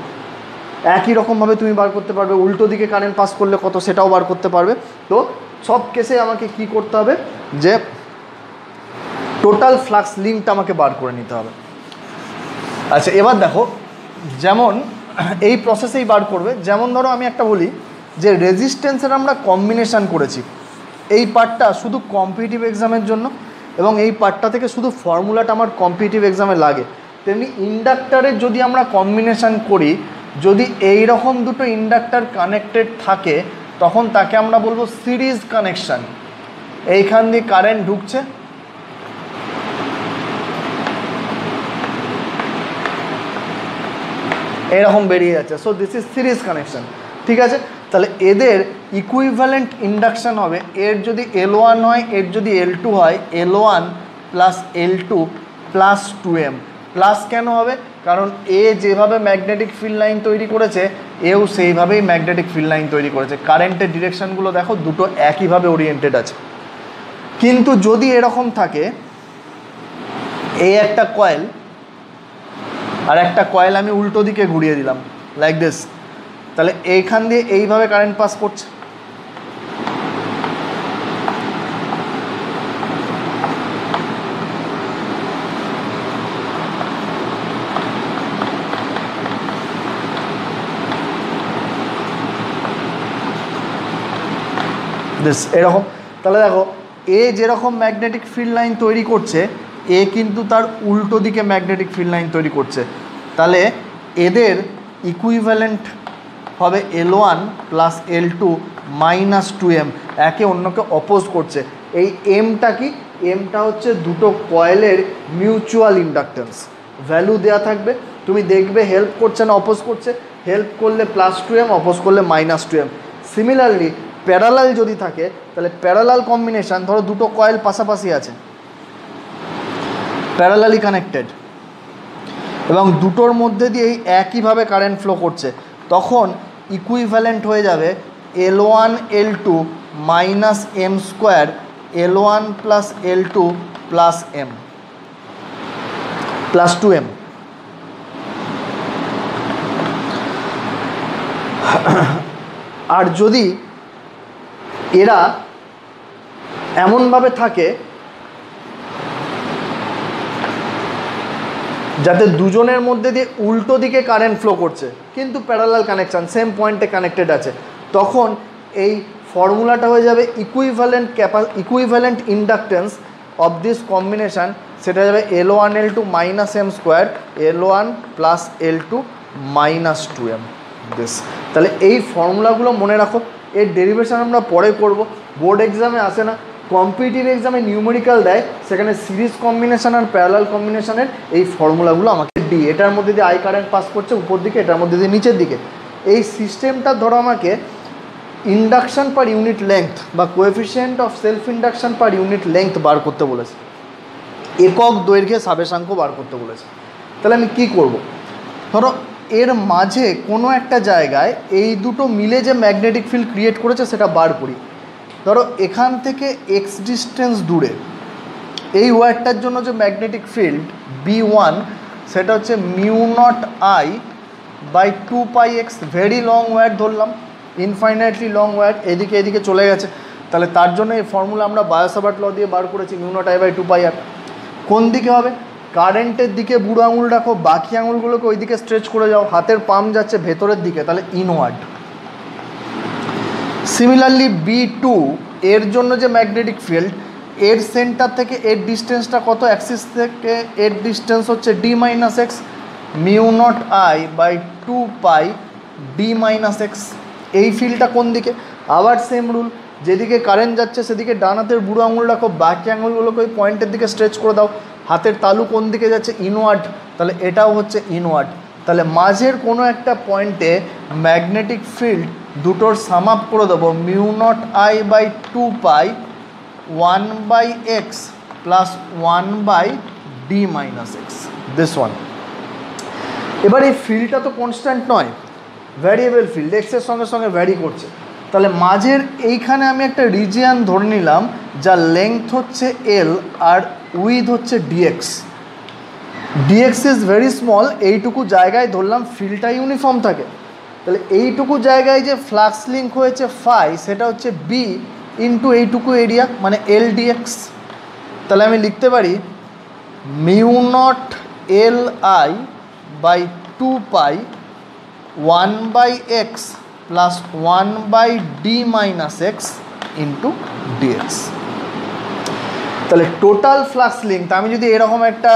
একই রকমভাবে তুমি বার করতে পারবে, উল্টো দিকে কারেন্ট পাস করলে কত সেটাও বার করতে পারবে। তো সব কেসে আমাকে কি করতে হবে, যে টোটাল ফ্লাক্স লিঙ্কটা আমাকে বার করে নিতে হবে। আচ্ছা, এবার দেখো, যেমন এই প্রসেসেই বার করবে। যেমন ধরো আমি একটা বলি যে রেজিস্ট্যান্সের আমরা কম্বিনেশান করেছি, এই পার্টটা শুধু কম্পিটিটিভ এক্সামের জন্য, এবং এই পার্টটা থেকে শুধু ফর্মুলাটা আমার কম্পিটিটিভ এক্সামে লাগে। তেমনি ইন্ডাক্টারের যদি আমরা কম্বিনেশান করি, যদি এই রকম দুটো ইন্ডাক্টার কানেক্টেড থাকে তখন তাকে আমরা বলবো সিরিজ কানেকশান। এইখান দিয়ে কারেন্ট ঢুকছে, এরকম বেরিয়ে যাচ্ছে, so this is series connection. ঠিক আছে, তাহলে এদের ইকুইভ্যালেন্ট ইন্ডাকশান হবে, এর যদি L1 হয়, এর যদি L2 হয়, L1 plus L2 plus 2m। Plus কেন হবে, কারণ এ যেভাবে ম্যাগনেটিক ফিল্ড লাইন তৈরি করেছে, এও সেইভাবেই ম্যাগনেটিক ফিল্ড লাইন তৈরি করেছে। কারেন্টের ডিরেকশানগুলো দেখো দুটো একইভাবে ওরিয়েন্টেড আছে। কিন্তু যদি এরকম থাকে, এই একটা কয়েল আর একটা কয়েল আমি উল্টো দিকে ঘুরিয়ে দিলাম লাইক দিস, তাহলে এইখান দিয়ে এইভাবে কারেন্ট পাস করছে, এরকম। তাহলে দেখো এ যেরকম ম্যাগনেটিক ফিল্ড লাইন তৈরি করছে, এ কিন্তু তার উল্টো দিকে ম্যাগনেটিক ফিল্ড লাইন তৈরি করছে। তাহলে এদের ইকুইভ্যালেন্ট হবে L1 plus L2 minus 2m, একে অন্যকে অপোজ করছে। এই এমটা কি, এমটা হচ্ছে দুটো কয়েলের মিউচুয়াল ইন্ডাকটেন্স। ভ্যালু দেওয়া থাকবে, তুমি দেখবে হেল্প করছে না অপোজ করছে, হেল্প করলে প্লাস 2m, অপোজ করলে মাইনাস 2m। সিমিলারলি প্যারালাল যদি থাকে, তাহলে প্যারালাল কম্বিনেশান, ধরো দুটো কয়েল পাশাপাশি আছে, প্যারালালি কানেক্টেড, এবং দুটোর মধ্যে দিয়ে একইভাবে কারেন্ট ফ্লো করছে, তখন ইকুইভ্যালেন্ট হয়ে যাবে L1 L2 minus m square, L1 plus L2 plus m plus 2m। আর যদি এরা এমনভাবে থাকে যাতে দুজনের মধ্যে দিয়ে উল্টো দিকে কারেন্ট ফ্লো করছে কিন্তু প্যারালাল কানেকশান, সেম পয়েন্টে কানেক্টেড আছে, তখন এই ফর্মুলাটা হয়ে যাবে equivalent inductance of this combination, সেটা যাবে L1 L2 minus m square, L1 plus L2 minus 2m this. তাহলে এই ফর্মুলাগুলো মনে রাখো, এর ডেরিভেশন আমরা পরে করব, বোর্ড এক্সামে আসে না। কম্পিটিটিভ এক্সামে নিউমেরিক্যাল দেয়, সেখানে সিরিজ কম্বিনেশান আর প্যারালাল কম্বিনেশানের এই ফর্মুলাগুলো আমাকে ডি, এটার মধ্যে দিয়ে আই কারেন্ট পাস করছে উপর দিকে, এটার মধ্যে দিয়ে নিচের দিকে। এই সিস্টেমটা ধরো আমাকে ইন্ডাকশান পার ইউনিট লেংথ বা coefficient of self induction per unit length বার করতে বলেছে, একক দৈর্ঘ্যে সাবেশাঙ্ক বার করতে বলেছে। তাহলে আমি কি করব, ধরো এর মাঝে কোনো একটা জায়গায় এই দুটো মিলে যে ম্যাগনেটিক ফিল্ড ক্রিয়েট করেছে সেটা বার করি। ধরো এখান থেকে এক্স ডিস্টেন্স দূরে এই ওয়্যারটার জন্য যে ম্যাগনেটিক ফিল্ড B1, সেটা হচ্ছে mu naught I by 2πx, very long wire ধরলাম, ইনফাইনাইটলি লং ওয়্যার, এদিকে চলে গেছে। তাহলে তার জন্য এই ফর্মুলা আমরা বায়োসাভার্ট ল দিয়ে বার করেছি, mu naught I by 2πr। কোন দিকে হবে, কারেন্টের দিকে বুড়ো আঙুল রাখো, বাকি আঙুলগুলোকে ওই দিকে স্ট্রেচ করে যাও, হাতের পাম যাচ্ছে ভেতরের দিকে, তাহলে ইনওয়ার্ড। সিমিলারলি B2 এর জন্য যে ম্যাগনেটিক ফিল্ড, এর সেন্টার থেকে এর ডিস্টেন্সটা কত, অ্যাক্সিস থেকে এর ডিস্টেন্স হচ্ছে d minus x, mu naught I by 2 pi d minus x. এই ফিল্ডটা কোন দিকে, আবার সেম রুল, যেদিকে কারেন্ট যাচ্ছে সেদিকে ডান হাতের বুড়ো আঙুল রাখো, বাকি আঙুলগুলোকে ওই পয়েন্টের দিকে স্ট্রেচ করে দাও। হাতের তালু কোন দিকে যাচ্ছে, ইনওয়ার্ড, তাহলে এটাও হচ্ছে ইনওয়ার্ড। তাহলে মাঝের কোনো একটা পয়েন্টে ম্যাগনেটিক ফিল্ড দুটোর সাম আপ করে দেবো, mu naught I by 2 pi 1 by x plus 1 by D minus x, this one. এবার এই ফিল্ডটা তো কনস্ট্যান্ট নয়, ভ্যারিয়েবল ফিল্ড, এক্সের সঙ্গে সঙ্গে ভ্যারি করছে। তাহলে মাঝের এইখানে আমি একটা রিজিয়ান ধরে নিলাম যার লেংথ হচ্ছে এল আর উইথ হচ্ছে d x. D x is very small, এইটুকু জায়গায় ধরলাম ফিল্ডটা ইউনিফর্ম থাকে। তাহলে এইটুকু জায়গায় যে ফ্লাক্স লিঙ্ক হয়েছে ফাই, সেটা হচ্ছে বি ইন্টু এইটুকু এরিয়া, মানে এল ডিএক্স। তাহলে আমি লিখতে পারি mu naught l I by 2 pi 1 by x plus 1 by D minus x into d x. তাহলে টোটাল ফ্লাক্স লিঙ্ক, আমি যদি এরকম একটা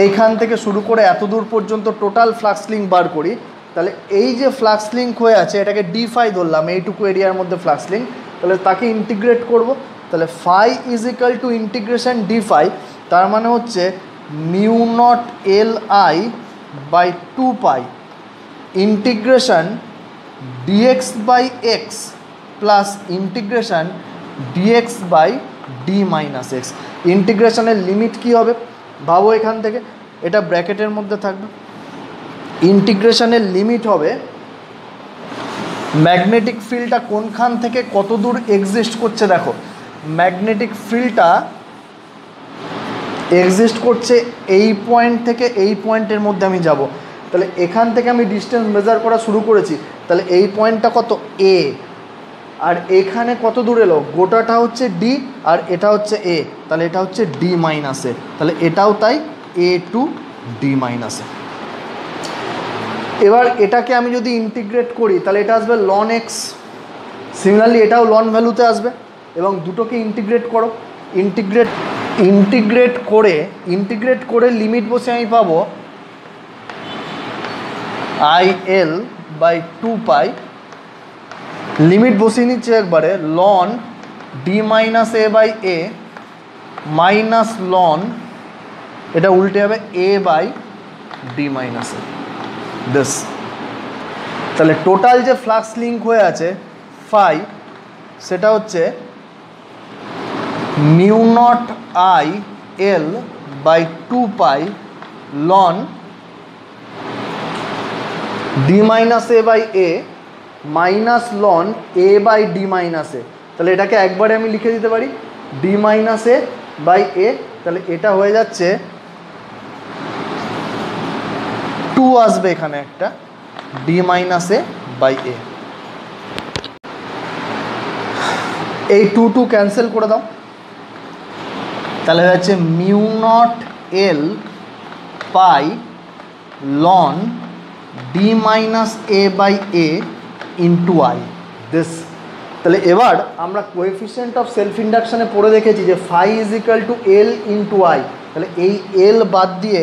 এইখান থেকে শুরু করে এত দূর পর্যন্ত টোটাল ফ্লাক্স লিঙ্ক বার করি, তাহলে এই যে ফ্লাক্স লিঙ্ক হয়ে আছে এটাকে ডি ফাই ধরলাম, এইটুকু এরিয়ার মধ্যে ফ্লাক্স লিঙ্ক, তাহলে তাকে ইন্টিগ্রেট করব। তাহলে phi is equal to integration d phi, তার মানে হচ্ছে mu naught l I by 2 pi integration d x by x plus integration d x by D minus x. ইন্টিগ্রেশনের লিমিট কী হবে ভাবো, এখান থেকে এটা ব্র্যাকেটের মধ্যে থাকবে। ইন্টিগ্রেশনের লিমিট হবে ম্যাগনেটিক ফিল্ডটা কোনখান থেকে কত দূর এক্সিস্ট করছে। দেখো ম্যাগনেটিক ফিল্ডটা এক্সিস্ট করছে এই পয়েন্ট থেকে এই পয়েন্টের মধ্যে আমি যাব। তাহলে এখান থেকে আমি ডিস্টেন্স মেজার করা শুরু করেছি, তাহলে এই পয়েন্টটা কত, এ, আর এখানে কত দূর এলো, গোটাটা হচ্ছে ডি আর এটা হচ্ছে এ, তাহলে এটা হচ্ছে ডি মাইনাস এ, তাহলে এটাও তাই, এ টু ডি মাইনাস এ। এবার এটাকে আমি যদি ইন্টিগ্রেট করি তাহলে এটা আসবে লন এক্স, সিমিলারলি এটাও লন ভ্যালুতে আসবে, এবং দুটোকে ইন্টিগ্রেট করো। ইন্টিগ্রেট করে লিমিট বসে আমি পাবো I L by 2 pi, limit বসিয়ে নিচ্ছে একবারে, ln D minus A by A minus ln, এটা উল্টে হবে A by D minus A, this. তাহলে টোটাল যে ফ্লাক্স লিঙ্ক হয়ে আছে ফাই, সেটা হচ্ছে mu naught I L by 2 pi ln D minus A by A minus ln A by D minus A. তাহলে এটাকে একবারে আমি লিখে দিতে পারি D minus A by a, তাহলে এটা হয়ে যাচ্ছে 2 আসবে এখানে একটা, d minus A by a. এই 2 ক্যান্সেল করে দাও, তাহলে হয়ে যাচ্ছে mu naught l pi ln D minus A by a into I, this. তাহলে এবার আমরা কোএফিসিয়েন্ট অফ সেলফ ইন্ডাকশানে পড়ে দেখেছি যে phi is equal to l into I. তাহলে এই এল বাদ দিয়ে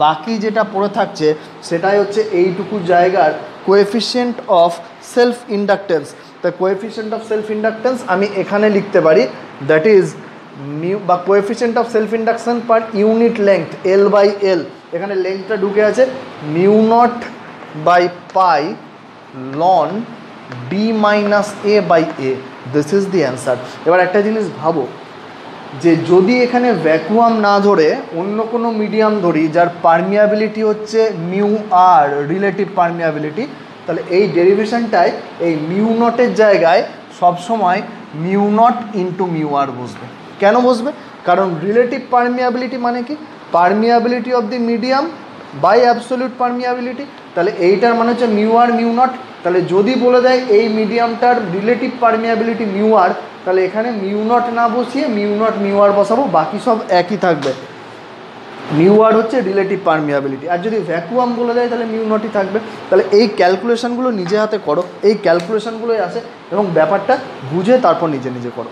বাকি যেটা পড়ে থাকছে সেটাই হচ্ছে এইটুকু জায়গার কোএফিসিয়েন্ট অফ সেলফ ইন্ডাকটেন্স। তাই কোএফিসিয়েন্ট অফ সেলফ ইন্ডাকটেন্স আমি এখানে লিখতে পারি, দ্যাট ইজ মিউ, বা coefficient of self induction per unit length l by l, এখানে লেংথটা ঢুকে আছে, mu naught by pi ln D minus A by a, this is the answer. এবার একটা জিনিস ভাবো, যে যদি এখানে ভ্যাকুয়াম না ধরে অন্য কোনো মিডিয়াম ধরি যার পারমিয়াবিলিটি হচ্ছে মিউ আর, রিলেটিভ পারমিয়াবিলিটি, তাহলে এই ডেরিভেশনটায় এই মিউ নটের জায়গায় সবসময় mu naught into mu r বসবে। কেন বসবে? কারণ রিলেটিভ পারমিয়াবিলিটি মানে কি, permeability of the medium by absolute permeability. তাহলে এইটার মানে হচ্ছে মিউ আর মিউ নট। তাহলে যদি বলে দেয় এই মিডিয়ামটার রিলেটিভ পারমিয়াবিলিটি মিউ আর, তাহলে এখানে মিউ নট না বসিয়ে মিউ নট মিউ আর বসাবো, বাকি সব একই থাকবে। মিউ আর হচ্ছে রিলেটিভ পারমিয়াবিলিটি, আর যদি ভ্যাকুয়াম বলে দেয় তাহলে মিউ নটই থাকবে। তাহলে এই ক্যালকুলেশনগুলো নিজে হাতে করো, এই ক্যালকুলেশনগুলোই আসে এবং ব্যাপারটা বুঝে তারপর নিজে নিজে করো।